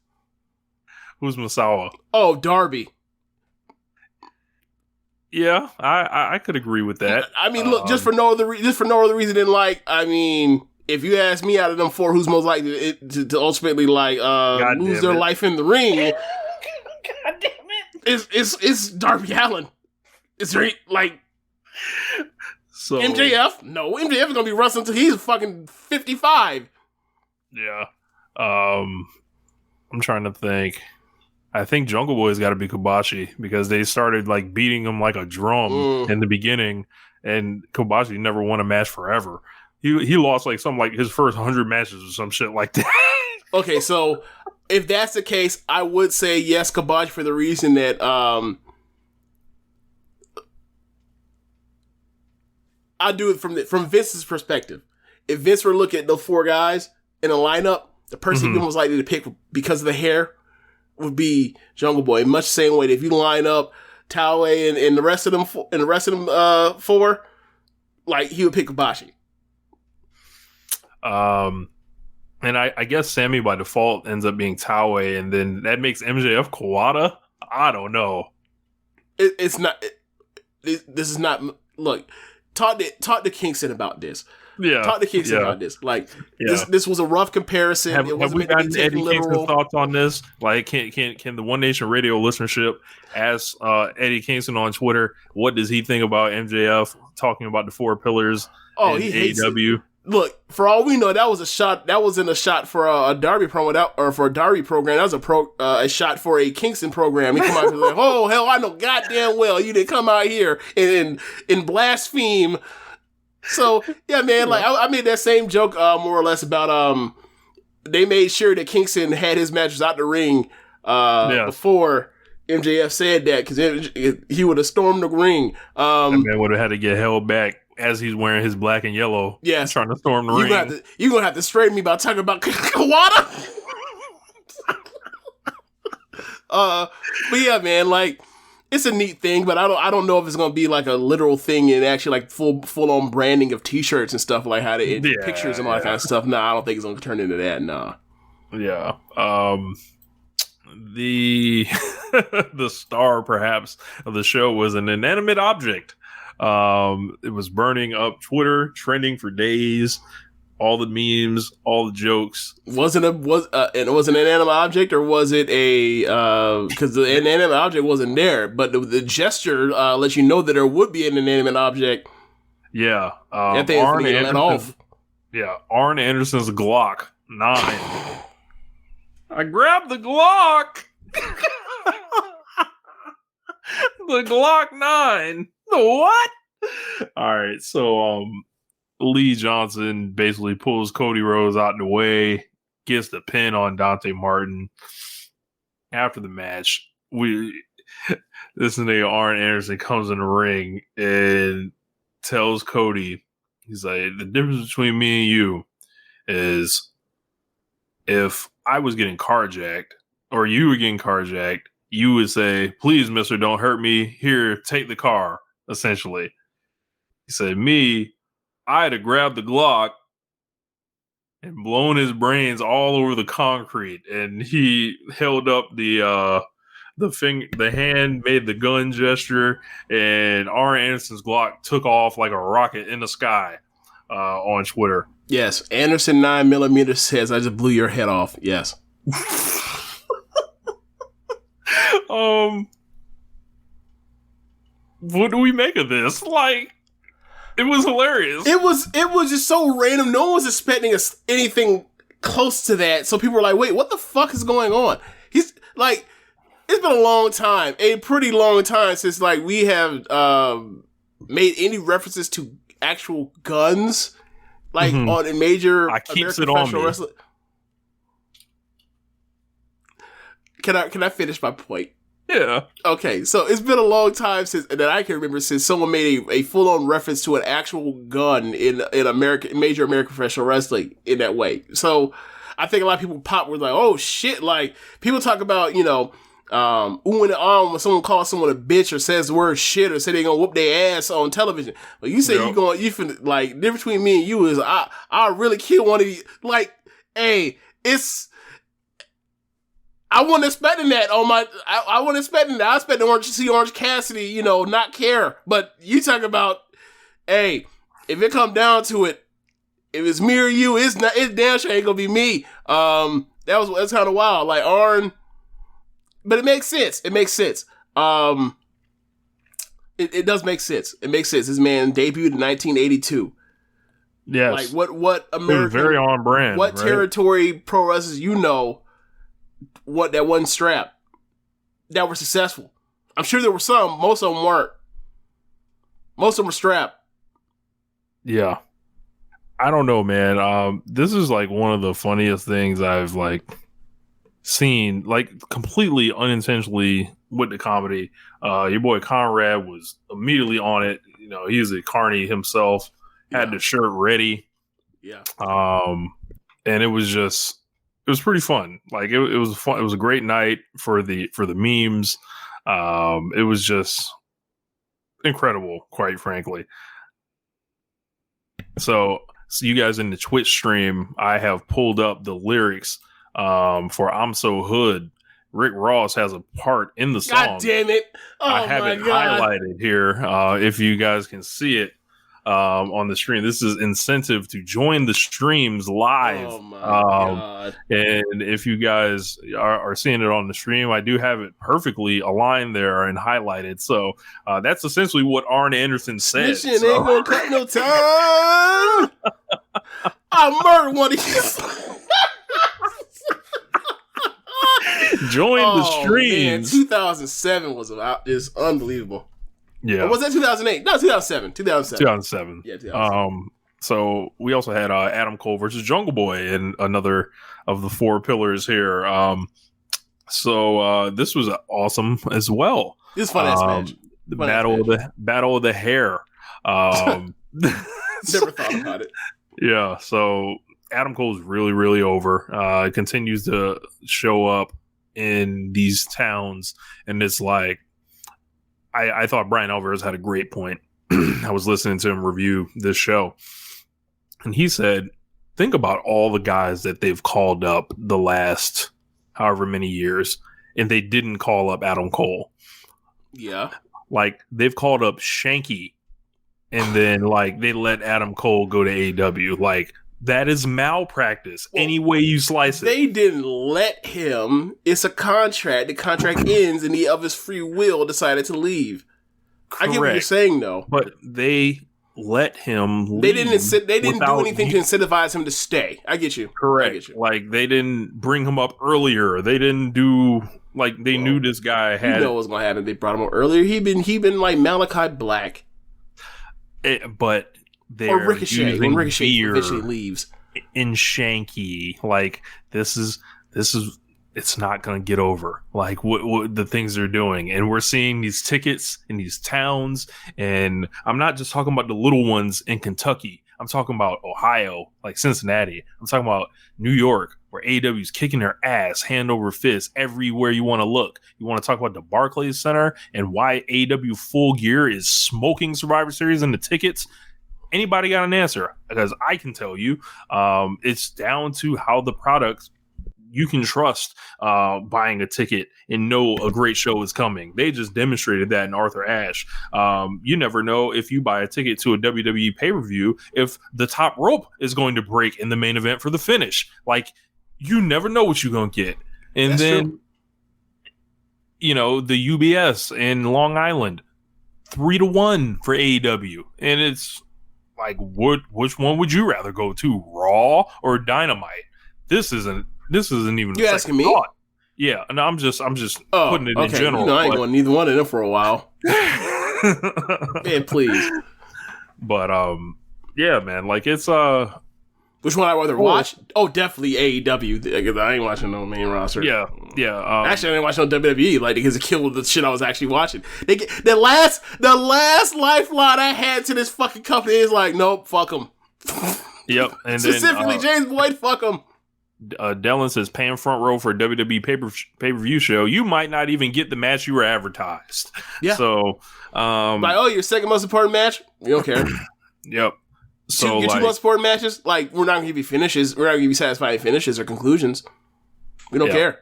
Who's Misawa? Oh, Darby. Yeah, I could agree with that. I mean, look, just for no other reason than like, I mean, if you ask me, out of them four, who's most likely to ultimately like lose their life in the ring? God damn it! It's Darby Allin. It's like. So MJF? No, MJF is gonna be wrestling until he's fucking 55. Yeah. I'm trying to think. I think Jungle Boy's got to be Kobashi because they started like beating him like a drum in the beginning, and Kobashi never won a match forever. He lost like something like his first 100 matches or some shit like that. Okay, so if that's the case, I would say yes, Kobashi, for the reason that I'll do it from Vince's perspective. If Vince were to look at those four guys in a lineup, the person he was likely to pick because of the hair would be Jungle Boy. In much the same way that if you line up Taue and the rest of them four, like he would pick Kobashi. And I guess Sammy by default ends up being Taue, and then that makes MJF Kawada. I don't know. It's not. This is not. Look. Talk to Kingston about this. Yeah. Talk to Kingston about this. Like, this was a rough comparison. Have we gotten Eddie Kingston's thoughts on this? Like, can the One Nation Radio listenership ask Eddie Kingston on Twitter, what does he think about MJF talking about the four pillars in he hates AEW? It. Look, for all we know, that was a shot. That wasn't a shot for a Darby promo, or for a Darby program. That was a shot for a Kingston program. He come out and like, oh hell, I know goddamn well you didn't come out here and blaspheme. So yeah, man, like I made that same joke more or less about they made sure that Kingston had his matches out the ring before MJF said that, because he would have stormed the ring. That man would have had to get held back as he's wearing his black and yellow. Yeah, trying to storm the ring. You're gonna have to straighten me by talking about Kawada. But yeah, man, like it's a neat thing, but I don't know if it's gonna be like a literal thing and actually like full on branding of T-shirts and stuff, like how they pictures and all that kind of stuff. Nah, I don't think it's gonna turn into that. Nah. Yeah. The the star perhaps of the show was an inanimate object. It was burning up Twitter, trending for days. All the memes, all the jokes. Was it an inanimate object, or was it a? Because the inanimate object wasn't there, but the gesture lets you know that there would be an inanimate object. Yeah, that thing is being let off. Yeah, Arn Anderson's Glock 9. I grabbed the Glock. The Glock 9. The what? All right, so Lee Johnson basically pulls Cody Rhodes out of the way, gets the pin on Dante Martin. After the match, this nigga Arn Anderson comes in the ring and tells Cody, he's like, the difference between me and you is if I was getting carjacked or you were getting carjacked, you would say, please, mister, don't hurt me. Here, take the car, essentially. He said, me, I'd have grabbed the Glock and blown his brains all over the concrete. And he held up the the hand made the gun gesture, and Arn Anderson's Glock took off like a rocket in the sky on Twitter. Yes, Anderson 9mm says, "I just blew your head off." Yes. What do we make of this? Like, it was hilarious. It was just so random. No one was expecting anything close to that. So people were like, "Wait, what the fuck is going on?" He's like, it's been a long time, a pretty long time since like we have made any references to actual guns, like on a major American professional wrestling. Can I finish my point? Yeah. Okay, so it's been a long time since that I can remember since someone made a full on reference to an actual gun in major American professional wrestling in that way. So I think a lot of people were like, "Oh shit!" Like people talk about ooh and when someone calls someone a bitch or says the word shit or say they gonna whoop their ass on television. But you say you finna, like, the difference between me and you is I really kill one of you. Like, hey, I wasn't expecting that on my. I wasn't expecting that. I expected to see Orange Cassidy, not care. But you talk about, hey, if it come down to it, if it's me or you, it's damn sure ain't gonna be me. That's kind of wild. Like Arn, but it makes sense. It makes sense. It does make sense. It makes sense. This man debuted in 1982. Yes. Like what American, very on brand. What territory pro wrestlers what that one strap that were successful? I'm sure there were some. Most of them weren't. Most of them were strapped. Yeah. I don't know, man. This is like one of the funniest things I've like seen, like completely unintentionally with the comedy. Your boy Conrad was immediately on it. He's a carny himself. Had the shirt ready. Yeah. And it was pretty fun. Like it was fun. It was a great night for the memes. It was just incredible, quite frankly. So you guys in the Twitch stream, I have pulled up the lyrics for "I'm So Hood." Rick Ross has a part in the song. God damn it! I have it highlighted here. If you guys can see it on the stream, this is incentive to join the streams live. Oh my God. And if you guys are seeing it on the stream, I do have it perfectly aligned there and highlighted. So that's essentially what Arn Anderson said. This shit ain't gonna cut no time. I murdered one of you. Join the streams. Man, 2007 is unbelievable. Yeah. Or was that 2008? No, 2007. 2007. Yeah, 2007. So we also had Adam Cole versus Jungle Boy in another of the four pillars here. So this was awesome as well. This fun ass match. The battle of the hair. Never thought about it. Yeah. So Adam Cole's really, really over. Continues to show up in these towns, and it's like, I thought Brian Alvarez had a great point. I was listening to him review this show, and he said, think about all the guys that they've called up the last however many years, and they didn't call up Adam Cole. Yeah. Like, they've called up Shanky, and then, like, they let Adam Cole go to AEW. Like, that is malpractice, any way you slice it. They didn't let him. It's a contract. The contract ends, and he, of his free will, decided to leave. Correct. I get what you're saying, though. But they let him leave. They didn't do anything to incentivize him to stay. I get you. Correct. I get you. Like, they didn't bring him up earlier. They didn't do, like, they knew this guy had. You know what's going to happen. They brought him up earlier. He been like Malachi Black. But or Ricochet when Ricochet eventually leaves. In Shanky, like this is it's not going to get over. Like what the things they're doing, and we're seeing these tickets in these towns, and I'm not just talking about the little ones in Kentucky. I'm talking about Ohio, like Cincinnati. I'm talking about New York, where AEW's kicking their ass, hand over fist, everywhere you want to look. You want to talk about the Barclays Center and why AEW Full Gear is smoking Survivor Series and the tickets. Anybody got an answer? Because I can tell you, it's down to how the product you can trust buying a ticket and know a great show is coming. They just demonstrated that in Arthur Ashe. You never know if you buy a ticket to a WWE pay-per-view if the top rope is going to break in the main event for the finish. Like, you never know what you're going to get. And That's then, true. you know, the UBS in Long Island, 3-1 for AEW. And it's like, which one would you rather go to, Raw or Dynamite? This isn't even. You asking me? Thought. Yeah, and I'm just putting it in general. You know, I ain't going neither one of them for a while. Man, please. But yeah, man, like it's Which one I'd rather watch? Oh, definitely AEW. I ain't watching no main roster. Yeah. Actually, I ain't watching no WWE, like, because it killed the shit I was actually watching. The last lifeline I had to this fucking company is like, nope, fuck them. Yep. And specifically, then, James Boyd, fuck them. Dylan says, paying front row for a WWE pay-per-view show, you might not even get the match you were advertised. Yeah. So, like, oh, your second most important match? We don't care. Yep. So, your two most important matches? Like, we're not going to give you finishes. We're not going to give you satisfying finishes or conclusions. We don't care.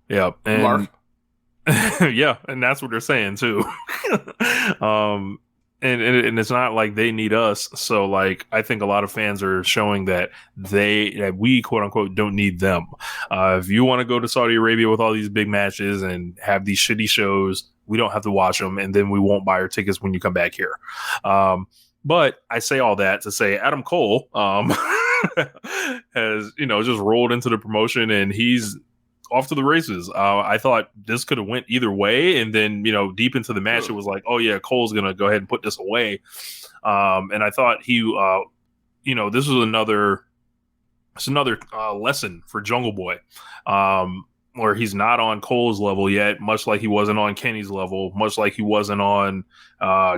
Yeah. And, Mark. yeah, and that's what they're saying, too. And it's not like they need us. So, like, I think a lot of fans are showing that we, quote unquote, don't need them. If you want to go to Saudi Arabia with all these big matches and have these shitty shows, we don't have to watch them, and then we won't buy our tickets when you come back here. But I say all that to say Adam Cole has, just rolled into the promotion, and he's off to the races. I thought this could have went either way, and then deep into the match, it was like, oh yeah, Cole's gonna go ahead and put this away. And I thought he, this was another lesson for Jungle Boy, where he's not on Cole's level yet, much like he wasn't on Kenny's level, much like he wasn't on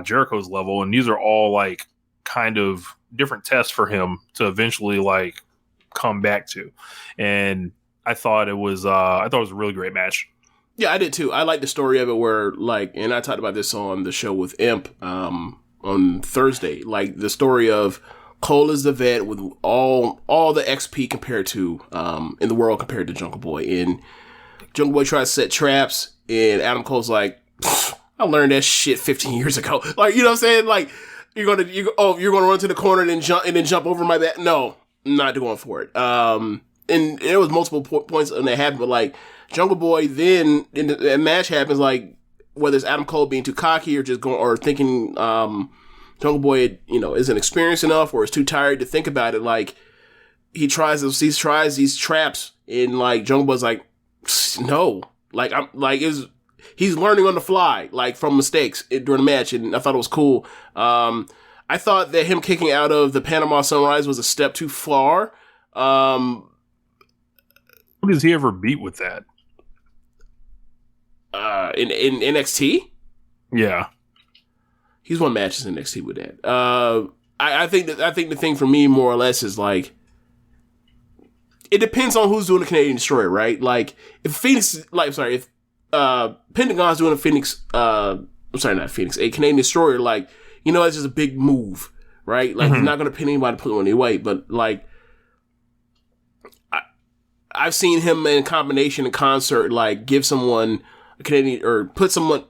Jericho's level, and these are all like kind of different tests for him to eventually like come back to. And I thought it was a really great match. Yeah, I did too. I like the story of it where, like, and I talked about this on the show with Imp on Thursday, like the story of Cole is the vet with all the XP compared to in the world compared to Jungle Boy. And Jungle Boy tries to set traps, and Adam Cole's like, I learned that shit 15 years ago. Like, you know what I'm saying? Like, you're gonna run to the corner and then jump over my back. No, I'm not going for it. And there was multiple points when that happened, but like Jungle Boy, then in the match happens, like whether it's Adam Cole being too cocky or just going or thinking Jungle Boy, isn't experienced enough or is too tired to think about it. Like he tries these traps, and like Jungle Boy's like, no, like I'm like he's learning on the fly, like from mistakes during the match, and I thought it was cool. I thought that him kicking out of the Panama Sunrise was a step too far. Who does he ever beat with that? In NXT? Yeah. He's won matches in NXT with that. I think the thing for me more or less is like, it depends on who's doing the Canadian Destroyer, right? Like if Pentagon's doing a Canadian Destroyer, like, it's just a big move, right? Like he's not going to pin anybody to put them on their weight, but like, I've seen him in combination in concert, like give someone a Canadian or put someone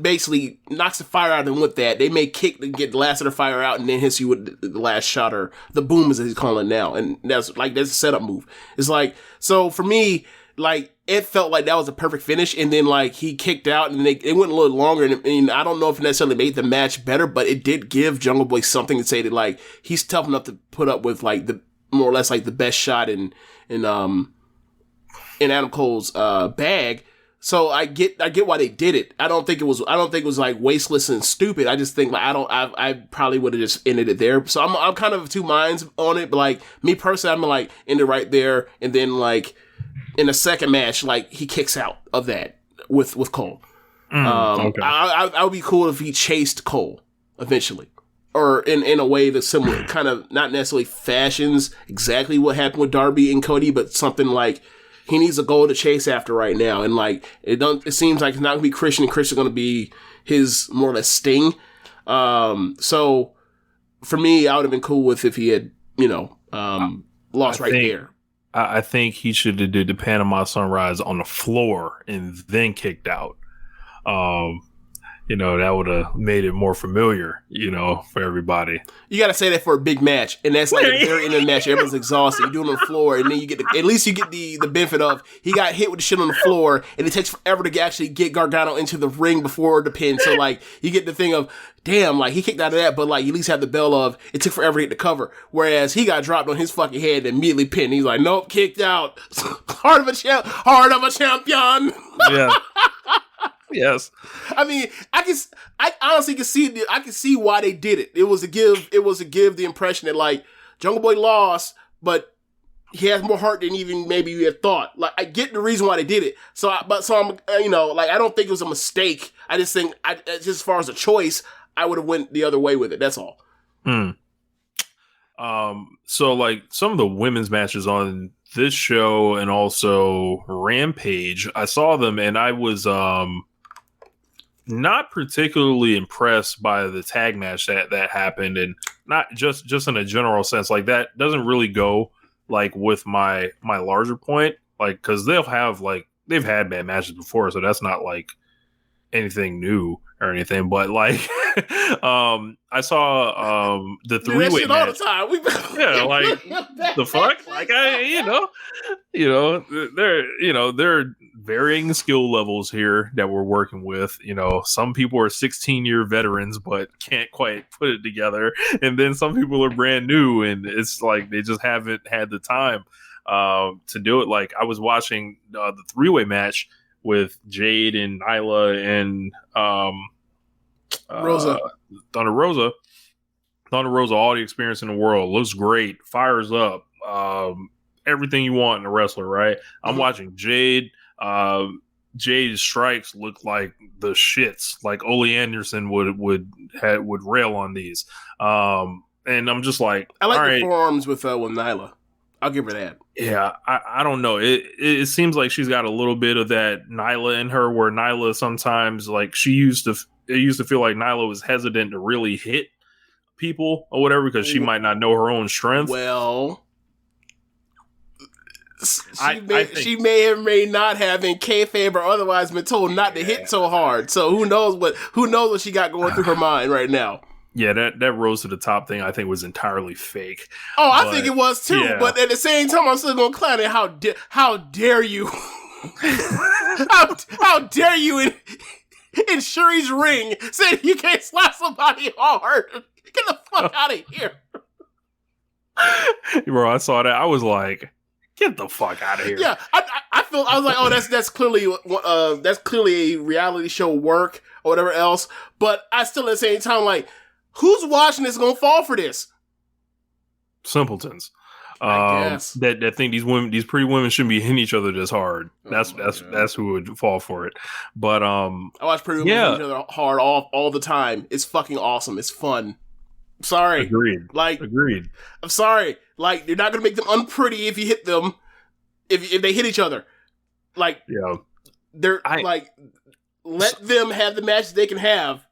basically knocks the fire out of them with that. They may kick to get the last of the fire out and then hits you with the last shot or the boom as he's calling it now. And that's a setup move. It's like, so for me, like it felt like that was a perfect finish. And then like he kicked out and it went a little longer. And I don't know if it necessarily made the match better, but it did give Jungle Boy something to say that like he's tough enough to put up with like the more or less like the best shot in Adam Cole's bag. So I get why they did it. I don't think it was like wasteless and stupid. I just think like I probably would have just ended it there. So I'm kind of of two minds on it. But like me personally, I'm like end it right there, and then like in the second match, like he kicks out of that with Cole. Okay. I would be cool if he chased Cole eventually. Or in a way that's similar, kind of not necessarily fashions exactly what happened with Darby and Cody, but something like he needs a goal to chase after right now. And like, it seems like it's not going to be Christian, and Christian's going to be his more or less Sting. So for me, I would have been cool with if he had, lost there. I think he should have did the Panama Sunrise on the floor and then kicked out. That would have made it more familiar, for everybody. You got to say that for a big match, and that's like at the very end of the match, everyone's exhausted. You do it on the floor, and then you get at least you get the benefit of he got hit with the shit on the floor, and it takes forever to actually get Gargano into the ring before the pin. So like you get the thing of damn, like he kicked out of that, but like you at least have the bell of it took forever to hit the cover. Whereas he got dropped on his fucking head and immediately pinned. He's like, nope, kicked out. Heart of a champion. Yeah. Yes. I mean, I honestly can see why they did it. It was to give the impression that like Jungle Boy lost, but he has more heart than even maybe you had thought. Like I get the reason why they did it. So I'm like I don't think it was a mistake. I just think just as far as a choice, I would have went the other way with it. That's all. So like some of the women's matches on this show and also Rampage, I saw them and I was not particularly impressed by the tag match that happened, and not just in a general sense. Like that doesn't really go like with my larger point, like because they've had bad matches before, so that's not like anything new or anything. But like, I saw the three-way match all the time. Like the fuck, like they're varying skill levels here that we're working with. Some people are 16-year veterans but can't quite put it together, and then some people are brand new and it's like they just haven't had the time to do it. Like I was watching the three-way match with Jade and Nyla and Rosa. Thunder Rosa, all the experience in the world, looks great, fires up, everything you want in a wrestler, right? I'm watching Jade. Jade's strikes look like the shits, like Ole Anderson would rail on these. And I'm just like, I like all the right. forearms with Nyla. I'll give her that. Yeah, I don't know. It seems like she's got a little bit of that Nyla in her, where Nyla sometimes like it used to feel like Nyla was hesitant to really hit people or whatever because she might not know her own strength. Well, she may or may not have in kayfabe or otherwise been told not to hit so hard. So who knows what she got going through her mind right now. Yeah, that rose to the top thing I think was entirely fake. Oh, I think it was too. Yeah. But at the same time, I'm still going to clown it. How dare you? how dare you in Shuri's ring say you can't slap somebody hard? Get the fuck out of here. Bro, I saw that. I was like, get the fuck out of here. Yeah, I was like, oh, that's clearly a reality show work or whatever else. But I still at the same time like, who's watching this gonna fall for this? Simpletons. I guess. That think these pretty women shouldn't be hitting each other this hard. That's who would fall for it. But I watch pretty women hit each other hard all the time. It's fucking awesome. It's fun. Sorry. Agreed. I'm sorry. Like, you're not gonna make them unpretty if you hit them. If they hit each other. Like, yeah. Let them have the matches they can have.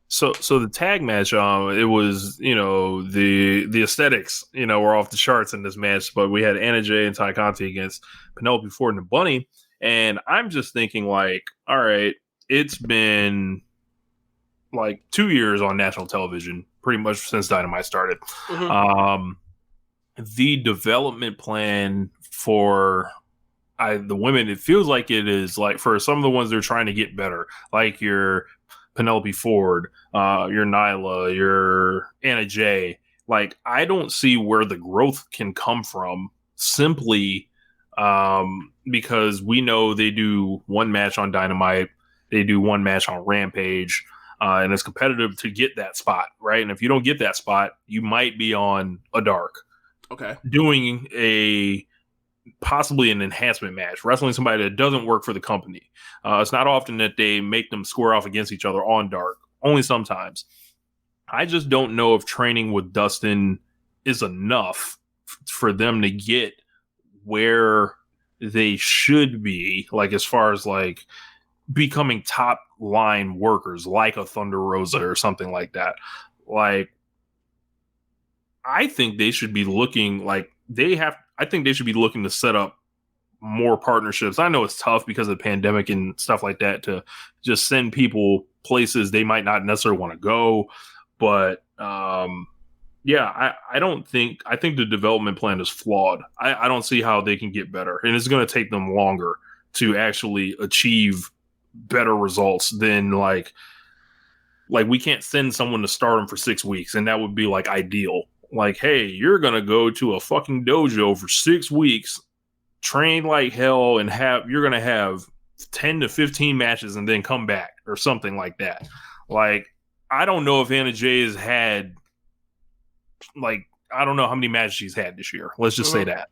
So the tag match, it was, the aesthetics, were off the charts in this match, but we had Anna Jay and Ty Conti against Penelope Ford and the Bunny. And I'm just thinking like, all right, it's been like 2 years on national television, pretty much since Dynamite started. Mm-hmm. The development plan for the women, it feels like it is like for some of the ones they're trying to get better, like your Penelope Ford, your Nyla, your Anna Jay. Like, I don't see where the growth can come from simply because we know they do one match on Dynamite, they do one match on Rampage, and it's competitive to get that spot, right? And if you don't get that spot, you might be on a dark. Okay. Doing possibly an enhancement match, wrestling somebody that doesn't work for the company. It's not often that they make them square off against each other on dark, only sometimes. I just don't know if training with Dustin is enough for them to get where they should be, like as far as like becoming top line workers, like a Thunder Rosa or something like that. Like, I think they should be looking like I think they should be looking to set up more partnerships. I know it's tough because of the pandemic and stuff like that to just send people places they might not necessarily want to go. But I think the development plan is flawed. I don't see how they can get better. And it's going to take them longer to actually achieve better results than like we can't send someone to Stardom for 6 weeks. And that would be like ideal. Like, hey, you're going to go to a fucking dojo for 6 weeks, train like hell, and you're going to have 10 to 15 matches and then come back or something like that. Like, I don't know if Anna Jay has had, like, I don't know how many matches she's had this year. Let's just say that.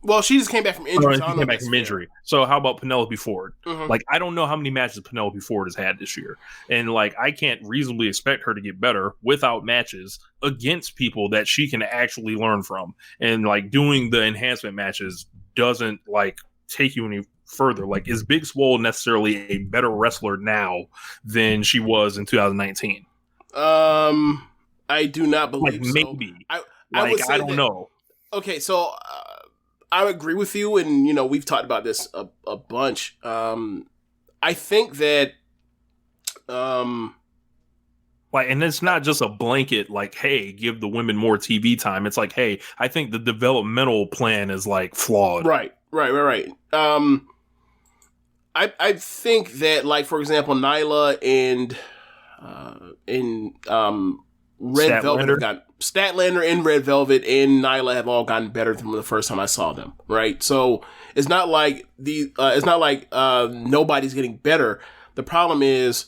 Well, she just came back from injury. She came back from injury. So how about Penelope Ford? Like, I don't know how many matches Penelope Ford has had this year. And, like, I can't reasonably expect her to get better without matches against people that she can actually learn from. And, like, doing the enhancement matches doesn't, like, take you any further. Like, is Big Swole necessarily a better wrestler now than she was in 2019? I do not believe so. Maybe. I don't know. Okay, so I agree with you, and, you know, we've talked about this a bunch. I think that and it's not just a blanket like, hey, give the women more TV time. It's like, hey, I think the developmental plan is like flawed. Right. I think that, like, for example, Nyla and Red Velvet have gotten Statlander and Red Velvet and Nyla have all gotten better from the first time I saw them. Right. So it's not like nobody's getting better. The problem is,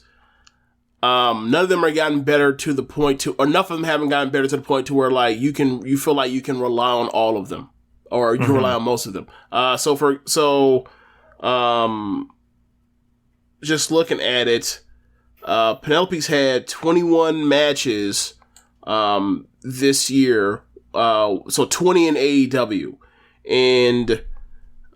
none of them are gotten better to the point or enough of them haven't gotten better to the point to where, like, you feel like you can rely on all of them, or you can rely on most of them. Just looking at it, Penelope's had 21 matches this year, so 20 in AEW, and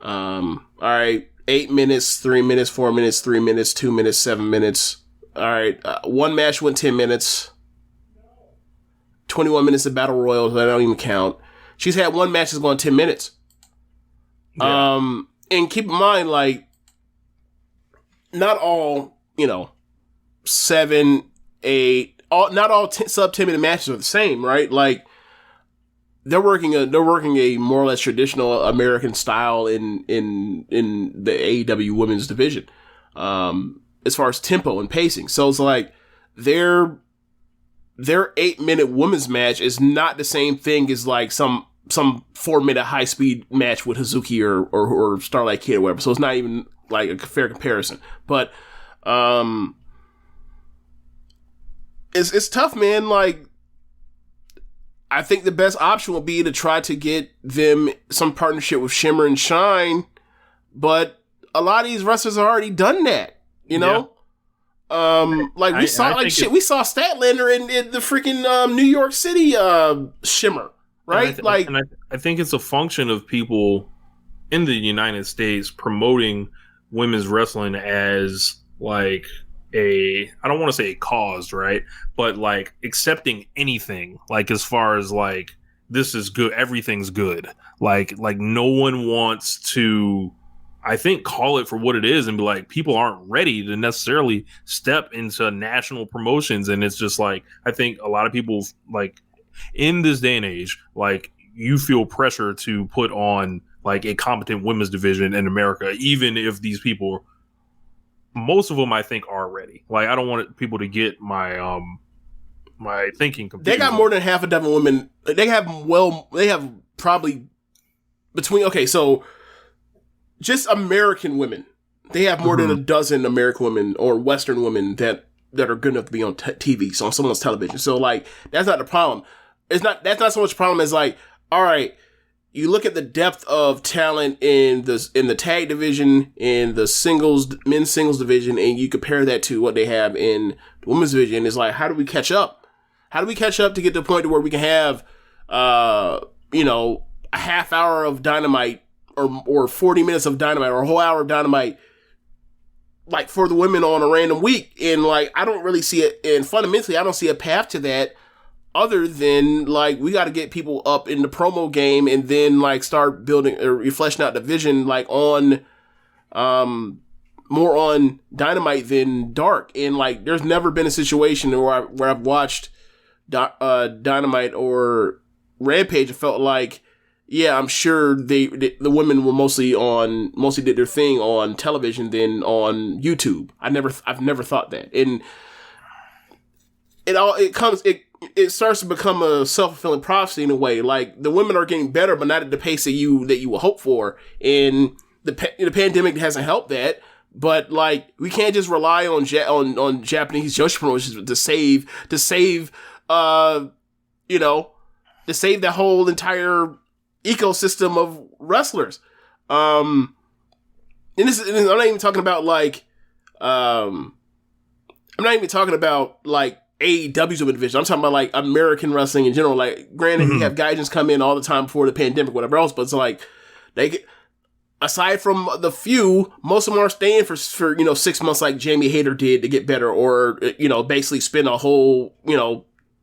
all right, 8 minutes, 3 minutes, 4 minutes, 3 minutes, 2 minutes, 7 minutes. All right, one match went 10 minutes, 21 minutes of Battle Royals, I don't even count. She's had one match that's going 10 minutes. Yeah. And keep in mind, like, not all, 7, 8, not all sub 10 minute matches are the same, right? Like, they're working a more or less traditional American style in the AEW women's division, as far as tempo and pacing. So it's like their 8-minute women's match is not the same thing as like some 4-minute high speed match with Hazuki or Starlight Kid or whatever. So it's not even like a fair comparison. But it's tough, man. Like, I think the best option would be to try to get them some partnership with Shimmer and Shine, but a lot of these wrestlers have already done that, you know? Yeah. We saw Statlander in the freaking New York City Shimmer, right? I think it's a function of people in the United States promoting women's wrestling as like I don't want to say a cause, right? But like accepting anything, like as far as like, this is good, everything's good. Like no one wants to, I think, call it for what it is and be like, people aren't ready to necessarily step into national promotions. And it's just like, I think a lot of people, like, in this day and age, like, you feel pressure to put on like a competent women's division in America, even if these people, most of them, I think, are ready. Like, I don't want people to get my my thinking confused. They got more than half a dozen women. They have probably between, okay, so just American women. They have more than a dozen American women or Western women that are good enough to be on TV, so on someone's television. So, like, that's not the problem. That's not so much a problem as, like, all right, you look at the depth of talent in the tag division, in the men's singles division, and you compare that to what they have in the women's division. It's like, how do we catch up? How do we catch up to get to the point to where we can have, a half hour of Dynamite or 40 minutes of Dynamite or a whole hour of Dynamite, like, for the women on a random week? And, like, I don't really see it. And fundamentally, I don't see a path to that other than like we got to get people up in the promo game and then like start building or fleshing out the vision like on more on Dynamite than Dark. And like there's never been a situation where I've watched Dynamite or Rampage and felt like, yeah, I'm sure the women were mostly did their thing on television than on YouTube. I've never thought that. And it starts to become a self-fulfilling prophecy in a way. Like the women are getting better, but not at the pace that you will hope for. And the pandemic hasn't helped that. But like we can't just rely on Japanese Joshi promotions to save that whole entire ecosystem of wrestlers. And I'm not even talking about like AEW's women division. I'm talking about like American wrestling in general. Like, granted, you have guys come in all the time before the pandemic, whatever else, but it's like they get, aside from the few, most of them are staying for 6 months, like Jamie Hayter did to get better, or basically spend a whole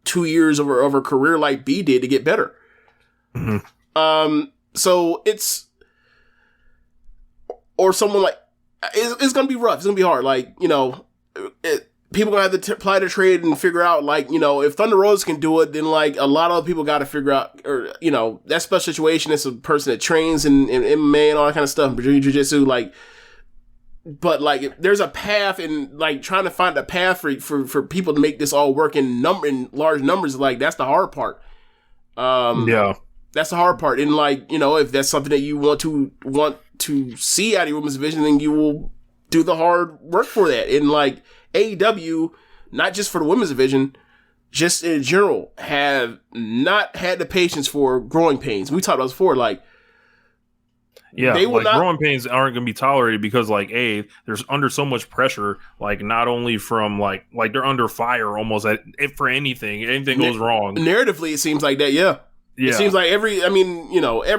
2 years of her career like B did to get better. Mm-hmm. So it's or someone like it's gonna be rough. It's gonna be hard. Like people gonna have to apply their trade and figure out, like, if Thunder Rosa can do it, then like a lot of other people got to figure out, or that special situation. It's a person that trains in MMA and all that kind of stuff, Brazilian Jiu-Jitsu, like. But like, there's a path, and like trying to find a path for people to make this all work in large numbers. Like, that's the hard part. Yeah, that's the hard part. And like, if that's something that you want to see out of your women's division, then you will do the hard work for that. And like AEW, not just for the women's division, just in general, have not had the patience for growing pains. We talked about this before, like. Yeah, like growing pains aren't going to be tolerated because, like, there's under so much pressure, like, not only from, like they're under fire almost for anything goes wrong. Narratively, it seems like that, yeah. It seems like every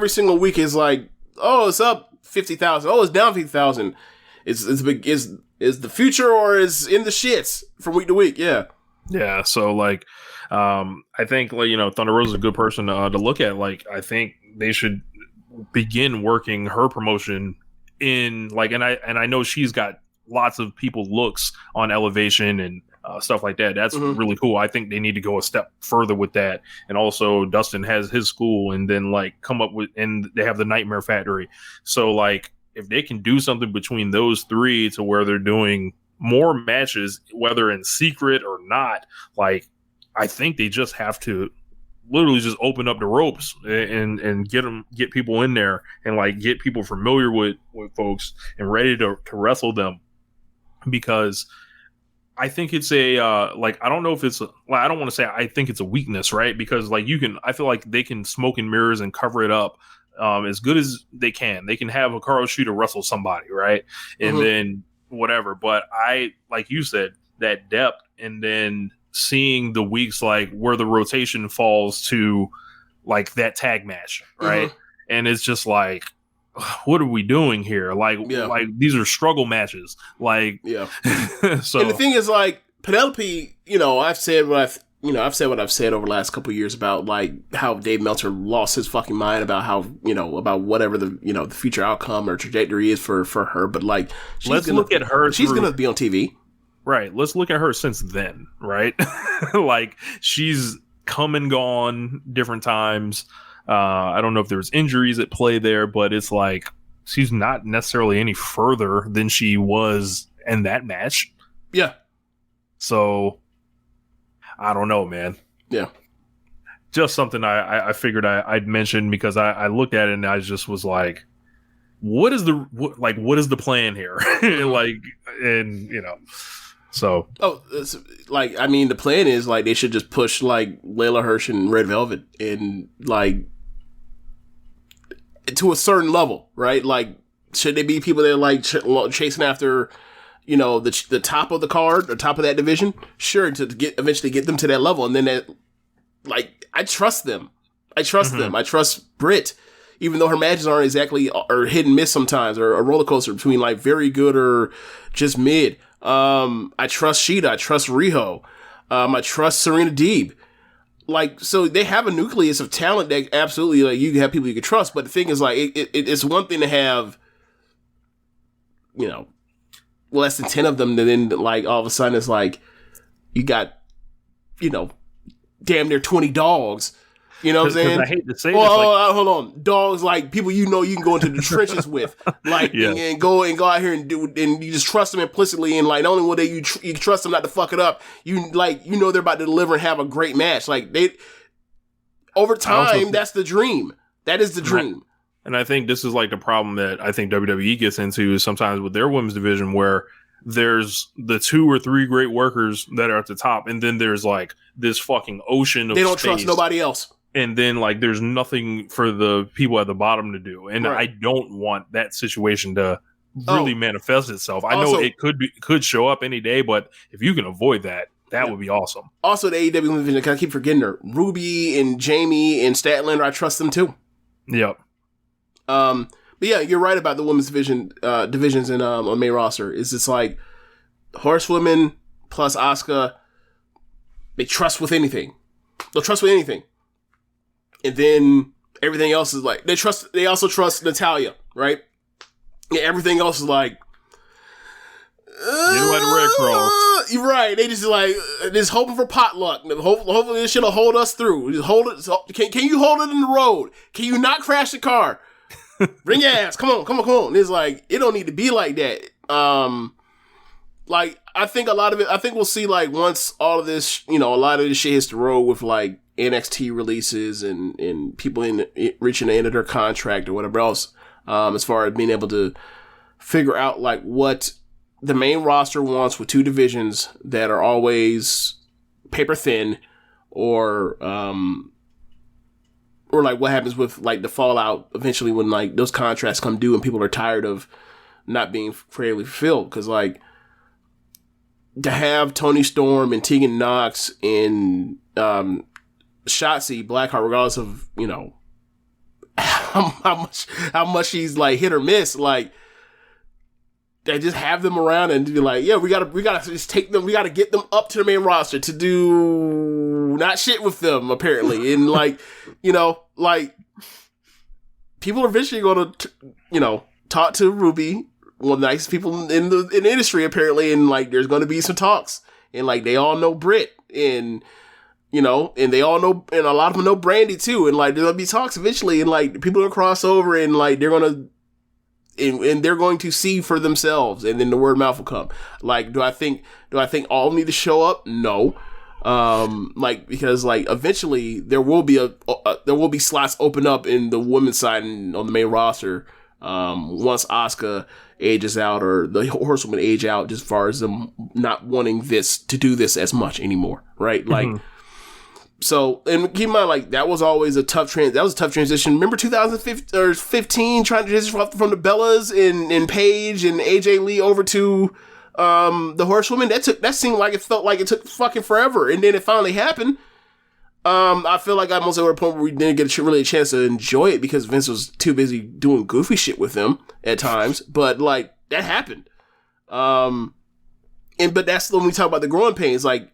single week is like, oh, it's up 50,000. Oh, it's down 50,000. Is the future or is in the shits from week to week, yeah. Yeah, so, like, I think, like, Thunder Rosa is a good person to look at. Like, I think they should begin working her promotion in, like, and I know she's got lots of people looks on Elevation and stuff like that. That's really cool. I think they need to go a step further with that. And also Dustin has his school, and then like come up with, and they have the Nightmare Factory. So like if they can do something between those three to where they're doing more matches, whether in secret or not, like I think they just have to literally just open up the ropes and get people in there and like get people familiar with folks and ready to wrestle them, because I think it's a like, I don't know if it's I don't want to say I think it's a weakness, right? Because like I feel like they can smoke and mirrors and cover it up as good as they can. They can have Hikaru Shida wrestle somebody, right? And then whatever. But I, like you said, that depth, and then seeing the weeks like where the rotation falls to like that tag match, right? And it's just like, what are we doing here? Like, like these are struggle matches. Like, so, and the thing is, like, Penelope, I've said what I've said over the last couple of years about like how Dave Meltzer lost his fucking mind about how, about whatever the, the future outcome or trajectory is for her. But like, let's look at her. She's going to be on TV. Right. Let's look at her since then, right? Like, she's come and gone different times. I don't know if there's injuries at play there, but it's like she's not necessarily any further than she was in that match. Yeah. So, I don't know, man. Yeah. Just something I figured I'd mention, because I looked at it and I just was like, what is the plan here? Like, and, so. Oh, like, I mean, the plan is like they should just push like Layla Hirsch and Red Velvet and like to a certain level, right? Like, should they be people that are like chasing after, the top of the card or top of that division? Sure, to eventually get them to that level, and then that, like, I trust them. I trust them. I trust Britt, even though her matches aren't exactly or hit and miss sometimes, or a roller coaster between like very good or just mid. I trust Sheeta. I trust Riho. I trust Serena Deeb. like, so they have a nucleus of talent that absolutely, like, you have people you can trust. But the thing is, like, it's one thing to have, you know, less than 10 of them, and then, like, all of a sudden it's like, you got, you know, damn near 20 dogs. You know what I'm saying? I hate to say this. Like, hold on. Dogs, like, people you know you can go into the trenches with. Like, and go out here and do, and you just trust them implicitly. And, like, not only will you trust them not to fuck it up, you know they're about to deliver and have a great match. Like, over time, that's the dream. That is the dream. And I think this is, like, the problem that I think WWE gets into is sometimes with their women's division, where there's the 2 or 3 great workers that are at the top, and then there's, like, this fucking ocean of They don't space. trust nobody else. And then, like, there's nothing for the people at the bottom to do. And right. I don't want that situation to really manifest itself. I know it could show up any day, but if you can avoid that, would be awesome. Also, the AEW Women's Division, I keep forgetting her. Ruby and Jamie and Statlander, I trust them too. Yep. But yeah, you're right about the women's division, divisions in on main roster. It's like Horsewomen plus Asuka, they trust with anything. They'll trust with anything. And then everything else is like, they also trust Natalya, right? Yeah, everything else is like, you like the Red Cross. You're right. They just like, just hoping for potluck. Hopefully this shit'll hold us through. Just hold it. Can you hold it in the road? Can you not crash the car? Bring your ass. Come on. And it's like, it don't need to be like that. Like, I think a lot of it, I think we'll see, like, once all of this, you know, a lot of this shit hits the road with, like, NXT releases and people reaching the end of their contract or whatever else, as far as being able to figure out, like, what the main roster wants with 2 divisions that are always paper thin, or like what happens with, like, the fallout eventually when, like, those contracts come due and people are tired of not being fairly fulfilled. Because, like, to have Toni Storm and Tegan Nox and Shotzi Blackheart, regardless of, you know, how much she's, like, hit or miss, like, they just have them around and be like, yeah, we gotta just take them, we gotta get them up to the main roster to do not shit with them, apparently. And, like, you know, like, people are eventually gonna you know, talk to Ruby, one of the nicest people in the industry, apparently, and, like, there's gonna be some talks, and, like, they all know Britt, and, you know, and they all know, and a lot of them know Brandy too, and, like, there's gonna be talks eventually, and, like, people are gonna cross over, and, like, they're gonna, and they're going to see for themselves, and then the word of mouth will come. Like, do I think all need to show up? No. Like, because, like, eventually there will be slots open up in the women's side and on the main roster, once Asuka ages out, or the Horsewomen age out, just as far as them not wanting to do this as much anymore, right? Like, so, and keep in mind, like, that was always a tough transition. Remember 2015 trying to transition from the Bellas and Paige and AJ Lee over to the Horsewomen? That seemed like it felt like it took fucking forever, and then it finally happened. I feel like I'm also at a point where we didn't get really a chance to enjoy it because Vince was too busy doing goofy shit with them at times. But, like, that happened. But that's when we talk about the growing pains. Like,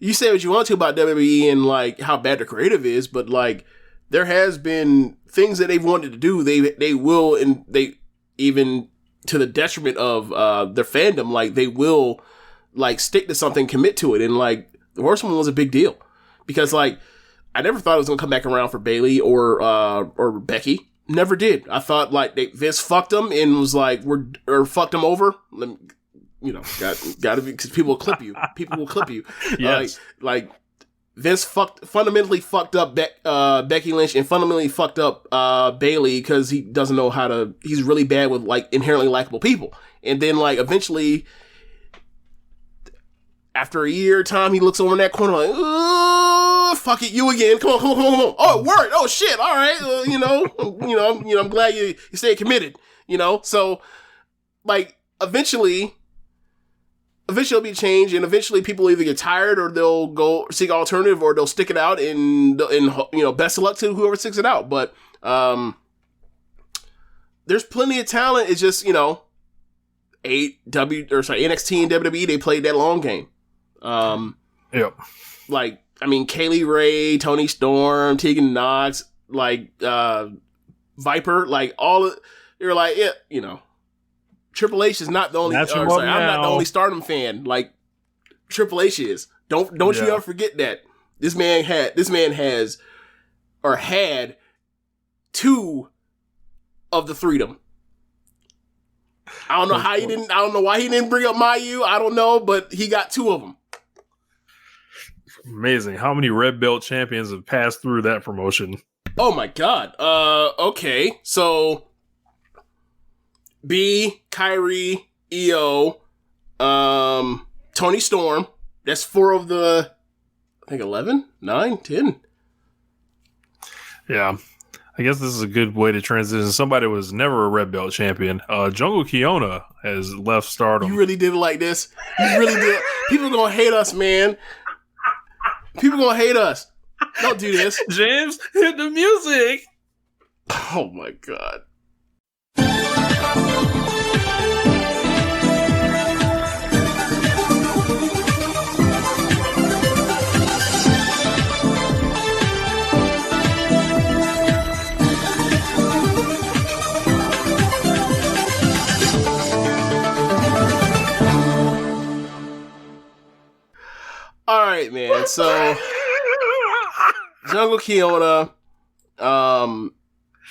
you say what you want to about WWE and, like, how bad the creative is, but, like, there has been things that they've wanted to do. They will, and they, even to the detriment of their fandom, like, they will, like, stick to something, commit to it. And, like, the Horsewoman was a big deal. Because, like, I never thought it was going to come back around for Bayley or Becky. Never did. I thought, like, Vince fucked them and was like, or fucked them over. You know, gotta be, because people will clip you. People will clip you. Yes. Like Vince fundamentally fucked up Becky Lynch and fundamentally fucked up Bayley because he doesn't know how to. He's really bad with, like, inherently likable people. And then, like, eventually, after a year time, he looks over in that corner like, oh, fuck it, you again. Come on. Oh, it worked. Oh shit. All right. I'm glad you stayed committed. You know. So, like, eventually it'll be changed, and eventually people either get tired or they'll go seek alternative, or they'll stick it out, and you know, best of luck to whoever sticks it out. But there's plenty of talent. It's just, you know, NXT and WWE, they played that long game. Yep. Like, I mean, Kaylee Ray, Tony Storm, Tegan Knox, like Viper, like all of, you're like, yeah, you know, Triple H is not the only. I'm not the only Stardom fan. Like Triple H is. Don't you ever forget that this man had 2 of the Freedom. I don't know how he didn't. I don't know why he didn't bring up Mayu. I don't know, but he got 2 of them. Amazing. How many red belt champions have passed through that promotion? Oh my God. Okay. So B, Kyrie, EO, Tony Storm. That's 4 of the, I think 11, 9, 10. Yeah. I guess this is a good way to transition. Somebody who was never a red belt champion. Jungle Kyona has left Stardom. You really did it like this? You really did. People gonna hate us, man. People gonna hate us. Don't do this. James, hit the music. Oh my God. All right, man. So Jungle Kyona,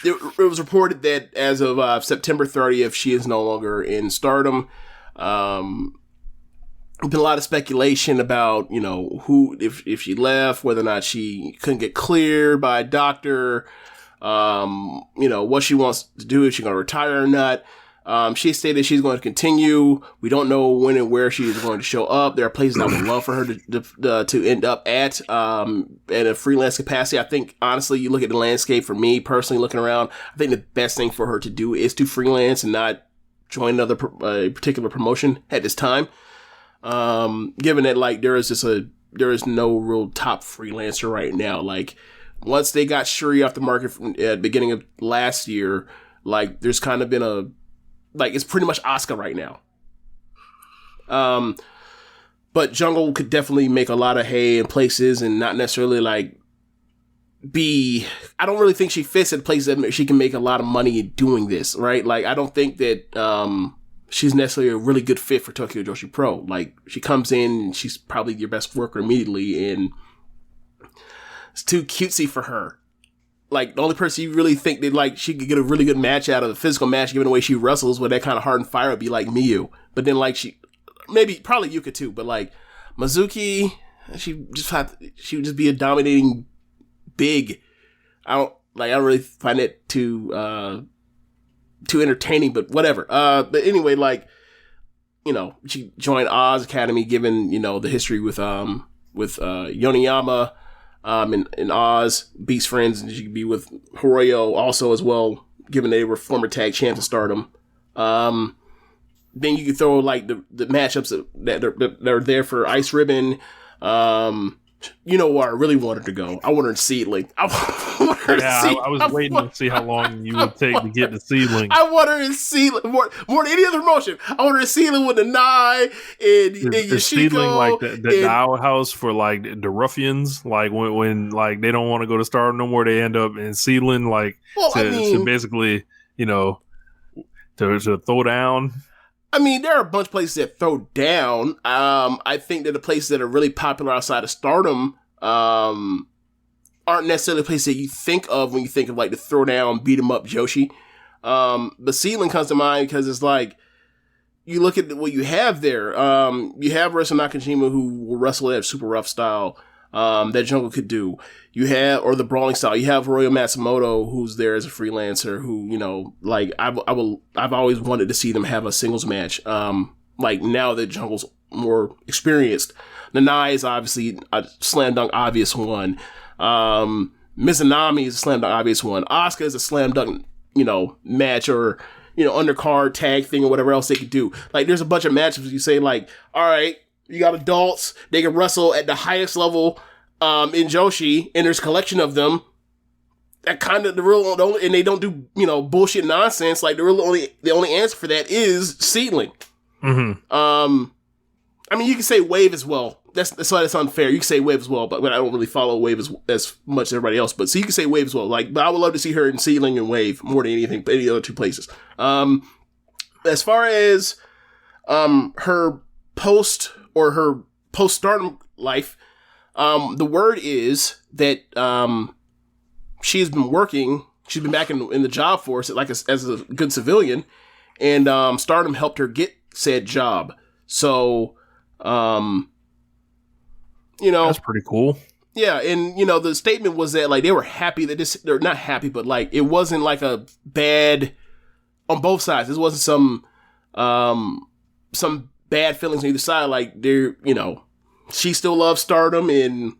it was reported that as of September 30th, she is no longer in Stardom. Been a lot of speculation about, you know, who, if she left, whether or not she couldn't get cleared by a doctor, you know, what she wants to do, if she's going to retire or not. She stated she's going to continue. We don't know when and where she is going to show up. There are places I would love for her to end up at a freelance capacity. I think, honestly, you look at the landscape for me personally looking around, I think the best thing for her to do is to freelance and not join another particular promotion at this time. Given that, like, there is no real top freelancer right now. Like, once they got Shuri off the market at the beginning of last year, like, there's kind of been it's pretty much Asuka right now. But Jungle could definitely make a lot of hay in places and not necessarily I don't really think she fits at places that she can make a lot of money doing this, right? Like, I don't think that, she's necessarily a really good fit for Tokyo Joshi Pro. Like, she comes in and she's probably your best worker immediately, and it's too cutesy for her. Like, the only person you really think that, like, she could get a really good match out of, a physical match, given the way she wrestles with that kind of heart and fire, would be like Miyu. But then, like, probably Yuka too, but like, Mizuki, she would just be a dominating big. I don't really find it too entertaining, but whatever. But anyway, like, you know, she joined Oz Academy, given, you know, the history with Yoneyama, in Oz, Beast Friends, and she could be with Hiroyo also as well, given they were former tag champs of Stardom. Then you could throw, like, the matchups that are there for Ice Ribbon. You know where I really wanted to go? I wanted her in Seedling. I was waiting to see how long you would take to get to Seedling. I want her in Seedling more than any other promotion. I want her in Seedling with the Nai and Yoshiko. Seedling like the house for, like, the ruffians. Like, when like they don't want to go to Stardom no more, they end up in Seedling, like, to basically, you know, to throw down. I mean, there are a bunch of places that throw down. I think that the places that are really popular outside of Stardom aren't necessarily places that you think of when you think of, like, the throw down, beat 'em up Joshi. But Seedling comes to mind because it's like, you look at what you have there. You have Ressa Nakajima, who will wrestle that super rough style that Jungle could do. You have, or the brawling style. You have Royo Matsumoto, who's there as a freelancer, who, you know, like, I've always wanted to see them have a singles match. Like, now that Jungle's more experienced. Nanai is obviously a slam dunk obvious one. Mizunami is a slam dunk obvious one. Asuka is a slam dunk, you know, match, or, you know, undercard tag thing, or whatever else they could do. Like, there's a bunch of matches you say, like, all right, you got adults, they can wrestle at the highest level in Joshi, and there's a collection of them. That kind of and they don't do, you know, bullshit nonsense. Like, the only answer for that is Seedling. Mm-hmm. I mean, you can say Wave as well. That's why that's unfair. You can say Wave as well, but I don't really follow Wave as much as everybody else. But so you can say Wave as well. Like, but I would love to see her in Ceiling and Wave more than anything, any other two places. As far as her post stardom life, the word is that she's been working. She's been back in the job force, like as a good civilian, and Stardom helped her get said job. So, that's pretty cool. Yeah, and the statement was that like they were happy that they're not happy, but like it wasn't like a bad on both sides. This wasn't some bad feelings on either side. Like they're she still loves Stardom and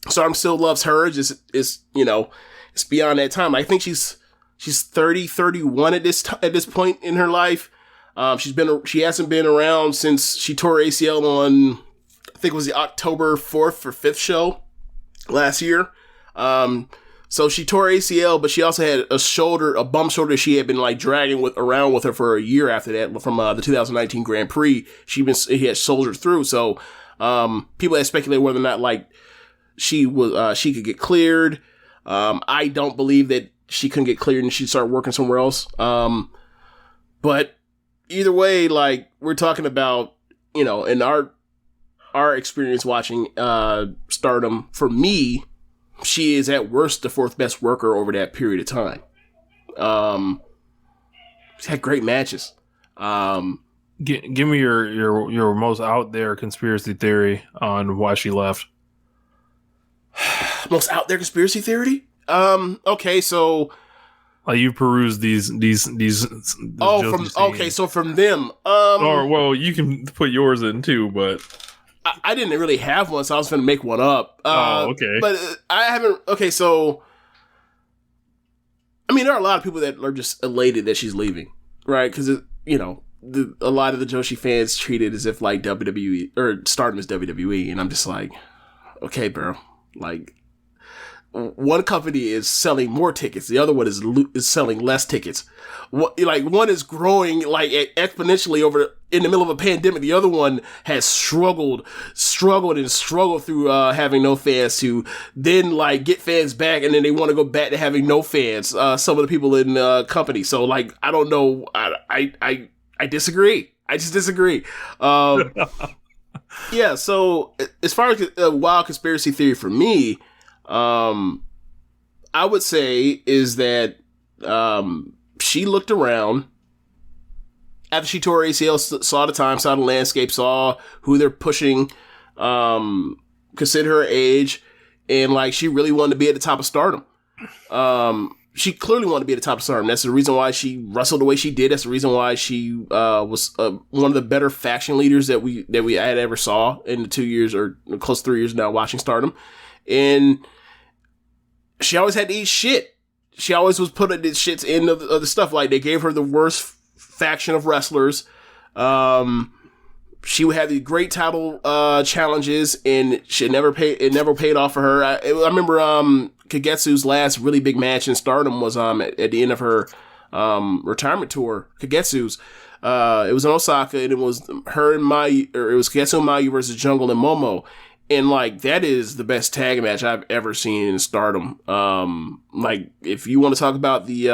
Stardom still loves her. It's beyond that time. I think she's 30, 31 at this point in her life. She hasn't been around since she tore her ACL on, I think it was the October 4th or 5th show last year. So she tore her ACL, but she also had a bum shoulder she had been like dragging around with her for a year after that from the 2019 Grand Prix. He had soldiered through. So people had speculated whether or not like she could get cleared. I don't believe that she couldn't get cleared and she'd start working somewhere else. But either way, like we're talking about, in our experience watching Stardom, for me, she is at worst the fourth best worker over that period of time. She's had great matches. Give me your most out there conspiracy theory on why she left. Most out there conspiracy theory? Okay, so you peruse these. So from them. Or well, you can put yours in too, but I didn't really have one, so I was going to make one up. Okay. But I haven't. Okay, so I mean, there are a lot of people that are just elated that she's leaving, right? Because a lot of the Joshi fans treat it as if like WWE or Stardom is WWE, and I'm just like, okay, bro, like. One company is selling more tickets. The other one is selling less tickets. One is growing like exponentially in the middle of a pandemic. The other one has struggled through having no fans to then like get fans back, and then they want to go back to having no fans. Some of the people in the company. So like I don't know. I disagree. I just disagree. Yeah. So as far as a wild conspiracy theory for me. I would say is that she looked around after she tore her ACL, saw the time, saw the landscape, saw who they're pushing, consider her age, and like she really wanted to be at the top of Stardom. She clearly wanted to be at the top of Stardom. That's the reason why she wrestled the way she did. That's the reason why she was one of the better faction leaders that we had ever saw in the 2 years or close to 3 years now watching Stardom. And she always had to eat shit. She always was putting the shits in of the stuff. Like they gave her the worst faction of wrestlers. She would have these great title challenges, and it never paid off for her. I remember Kagetsu's last really big match in Stardom was at the end of her retirement tour. Kagetsu's. It was in Osaka, and it was her and Mayu, or it was Kagetsu and Mayu versus Jungle and Momo. And, like, that is the best tag match I've ever seen in Stardom. Like, if you want to talk about the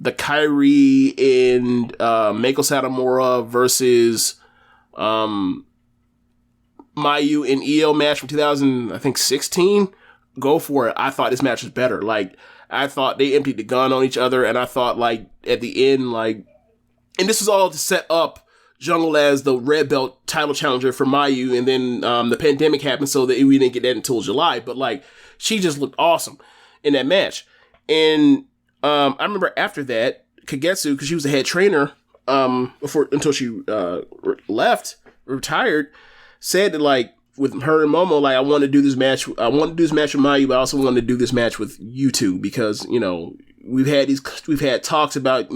Kairi and Meiko Satomura versus Mayu and Io match from 2016, go for it. I thought this match was better. Like, I thought they emptied the gun on each other, and I thought, like, at the end, like... And this was all to set up Jungle as the red belt title challenger for Mayu, and then the pandemic happened, so that we didn't get that until July. But like, she just looked awesome in that match. And I remember after that, Kagetsu, because she was the head trainer until she retired, said that like with her and Momo, like I want to do this match. I want to do this match with Mayu, but I also want to do this match with you two because we've had talks about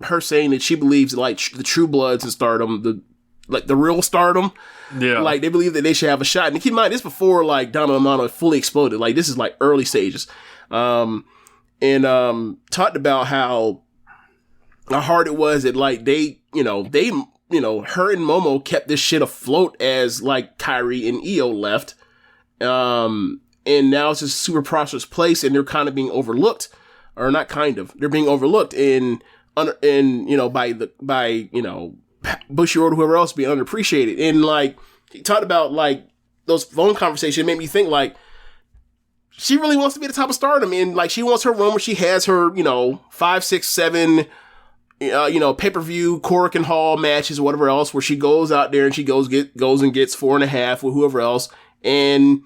her saying that she believes like the True Bloods in Stardom, the real Stardom, like they believe that they should have a shot. And keep in mind, this before like Dama Amano fully exploded. Like this is like early stages, and talked about how how hard it was that like they her and Momo kept this shit afloat as like Kairi and Io left. And now it's a super prosperous place, and they're kind of being overlooked, or not kind of, they're being overlooked by Bushiroad, whoever else, being underappreciated. And like, he talked about like those phone conversations, made me think like, she really wants to be at the top of Stardom, and like, she wants her run where she has her, 5, 6, 7, pay-per-view, Korakuen Hall matches or whatever else, where she goes out there and she goes and gets 4.5 with whoever else. And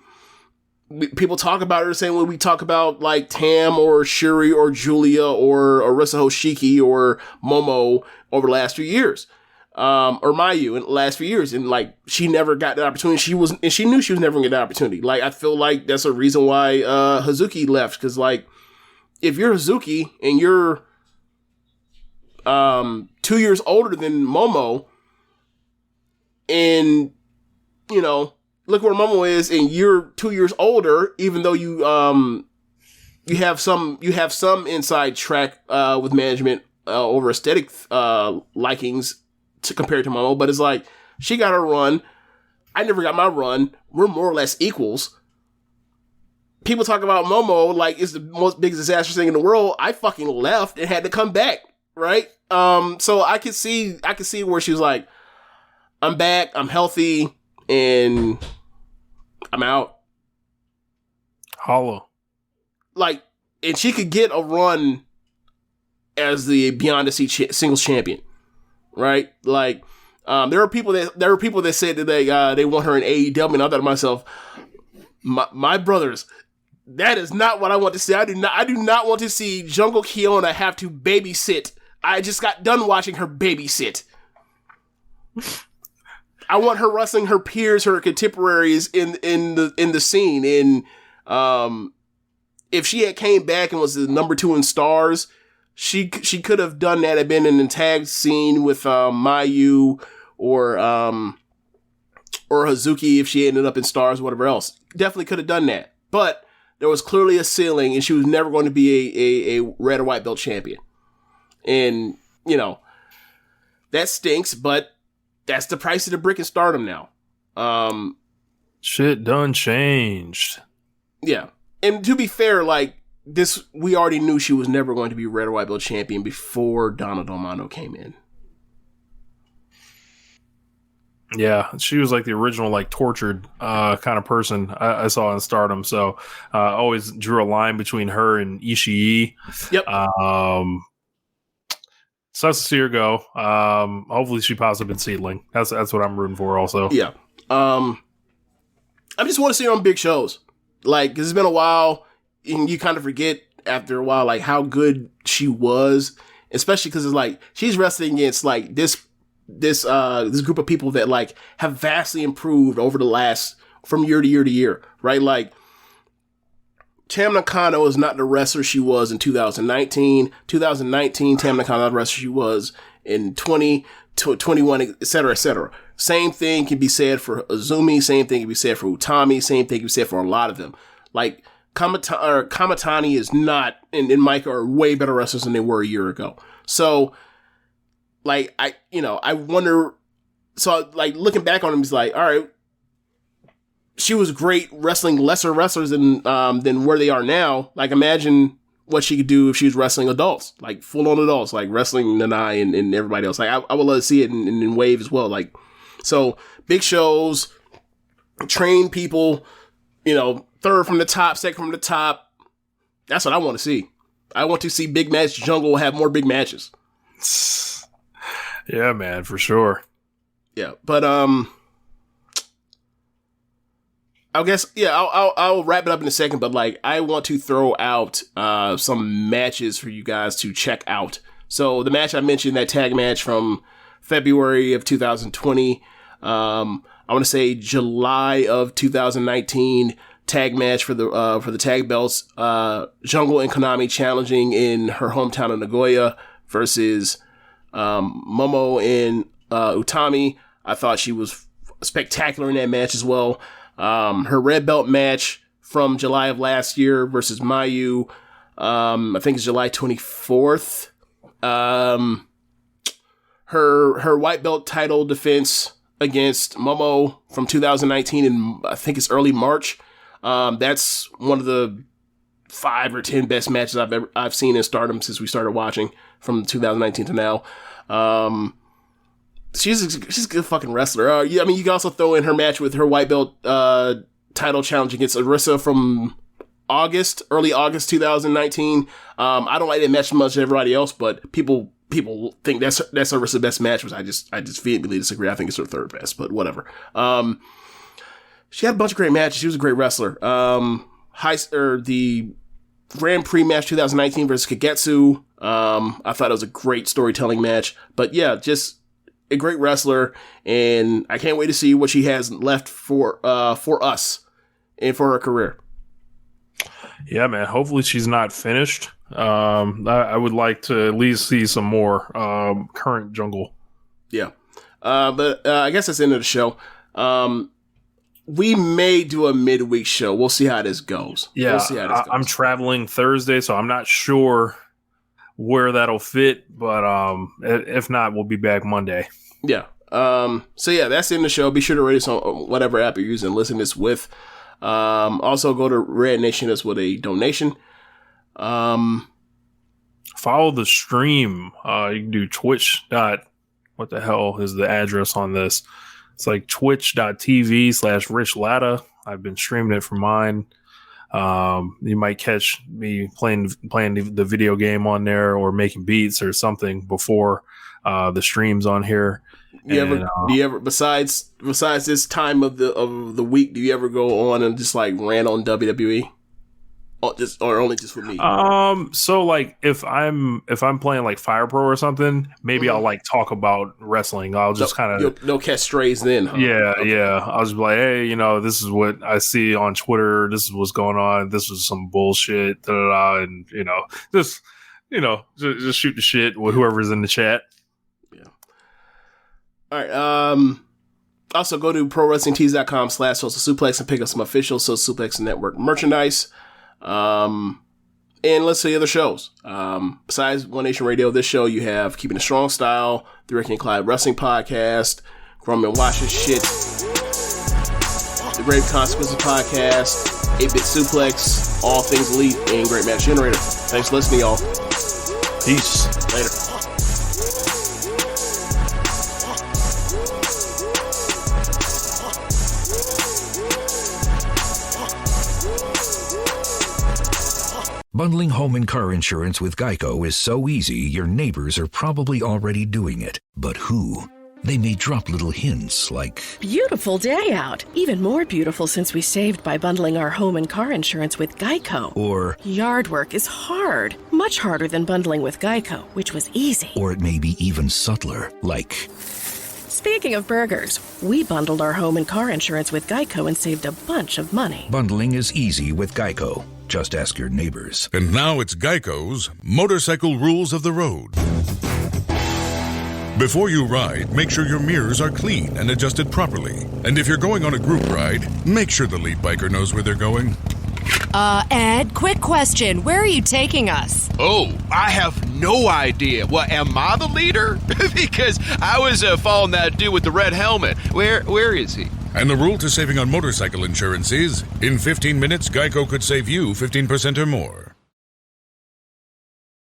people talk about her the same way we talk about like Tam or Shuri or Julia or Arisa Hoshiki or Momo over the last few years. Or Mayu in the last few years. And like, she never got that opportunity. She knew she was never gonna get that opportunity. Like, I feel like that's a reason why Hazuki left. Cause like, if you're Hazuki and you're 2 years older than Momo, and look where Momo is, and you're 2 years older, even though you have some inside track with management over aesthetic likings compared to Momo, but it's like, she got her run, I never got my run, we're more or less equals. People talk about Momo like it's the most biggest disastrous thing in the world. I fucking left and had to come back, right? So I could see where she was like, I'm back, I'm healthy, and I'm out. Hollow. Like, and she could get a run as the Beyond the Sea singles champion, right? Like, there were people that said that they want her in AEW, and I thought to myself, my brothers, that is not what I want to see. I do not want to see Jungle Kyona have to babysit. I just got done watching her babysit. I want her wrestling her peers, her contemporaries in the scene. And if she had came back and was the number 2 in Stars, she could have done that and been in the tag scene with Mayu or Hazuki if she ended up in Stars, whatever else. Definitely could have done that. But there was clearly a ceiling, and she was never going to be a red or white belt champion. And, that stinks, but that's the price of the brick in Stardom now. Shit done changed. Yeah. And to be fair, like, this, we already knew she was never going to be red or white belt champion before Donna Domano came in. Yeah, she was like the original, like, tortured kind of person I saw in Stardom. So always drew a line between her and Ishii. Yep. Sucks to see her go. Hopefully she pops up in Seedling. That's what I'm rooting for also. Yeah. I just want to see her on big shows. Like, 'cause it's been a while, and you kind of forget after a while, like, how good she was. Especially because it's like, she's wrestling against, like, this group of people that, like, have vastly improved over the last, from year to year to year, right? Like, Tam Nakano is not the wrestler she was in 2019. 2019, Tam Nakano not the wrestler she was in 2021, et cetera, et cetera. Same thing can be said for Azumi. Same thing can be said for Utami. Same thing can be said for a lot of them. Like, Kamatani is not, and Micah are way better wrestlers than they were a year ago. So, like, I wonder, so, like, looking back on them, it's like, all right, she was great wrestling lesser wrestlers than where they are now. Like, imagine what she could do if she was wrestling adults, like full-on adults, like wrestling Nanai and everybody else. Like, I would love to see it in Wave as well. Like, so big shows, train people, third from the top, second from the top. That's what I want to see. I want to see Big Match Jungle have more big matches. Yeah, man, for sure. Yeah, but I guess, yeah, I'll wrap it up in a second, but, like, I want to throw out some matches for you guys to check out. So the match I mentioned, that tag match from February of 2020, I want to say July of 2019, tag match for the tag belts, Jungle and Konami challenging in her hometown of Nagoya versus Momo and Utami. I thought she was spectacular in that match as well. Her red belt match from July of last year versus Mayu, I think it's July 24th. her white belt title defense against Momo from 2019, and I think it's early March. That's one of the 5 or 10 best matches I've seen in Stardom since we started watching from 2019 to now. She's a good fucking wrestler. You can also throw in her match with her white belt title challenge against Arisa from early August 2019. I don't like that match as much as everybody else, but people think that's Arisa's best match, which I just vehemently disagree. I think it's her third best, but whatever. She had a bunch of great matches. She was a great wrestler. The Grand Prix match 2019 versus Kagetsu. I thought it was a great storytelling match, but yeah, just a great wrestler, and I can't wait to see what she has left for us and for her career. Yeah, man. Hopefully she's not finished. I would like to at least see some more current Jungle. Yeah. But I guess that's the end of the show. We may do a midweek show. We'll see how this goes. Yeah, we'll see how this goes. I'm traveling Thursday, so I'm not sure where that'll fit. But if not, we'll be back Monday. Yeah. So yeah, that's the end of the show. Be sure to rate us on whatever app you're using. Listen to this with. Also go to Red Nation as with a donation. Follow the stream. You can do Twitch. What the hell is the address on this? It's like twitch.tv/Rich Latta. I've been streaming it for mine. You might catch me playing the video game on there or making beats or something before the streams on here. Do you ever besides this time of the week, do you ever go on and just like rant on WWE? Or only just for me? So like if I'm playing like Fire Pro or something, maybe I'll like talk about wrestling. I'll just kind of no catch strays then. Huh? Yeah, okay. Yeah. I'll just be like, hey, this is what I see on Twitter. This is what's going on. This is some bullshit. And just shoot the shit with whoever's in the chat. Yeah. All right. Also go to prowrestlingtees.com/Social Suplex and pick up some official Social Suplex Network merchandise. And let's see other shows. Besides One Nation Radio, this show you have Keepin It Strong Style, the Ricky Clive Wrestling Podcast, Grown Men Watch This Shit, the Grave Consequences Podcast, 8-Bit Suplex, All Things Elite, and Great Match Generator. Thanks for listening, y'all. Peace. Later. Bundling home and car insurance with Geico is so easy, your neighbors are probably already doing it. But who? They may drop little hints like, beautiful day out. Even more beautiful since we saved by bundling our home and car insurance with Geico. Or, yard work is hard. Much harder than bundling with Geico, which was easy. Or it may be even subtler, like, speaking of burgers, we bundled our home and car insurance with Geico and saved a bunch of money. Bundling is easy with Geico. Just ask your neighbors. And now it's Geico's Motorcycle Rules of the Road. Before you ride, make sure your mirrors are clean and adjusted properly. And if you're going on a group ride, make sure the lead biker knows where they're going. Ed, quick question. Where are you taking us? Oh, I have no idea. Well, am I the leader? Because I was following that dude with the red helmet. Where is he? And the rule to saving on motorcycle insurance is, in 15 minutes, Geico could save you 15% or more.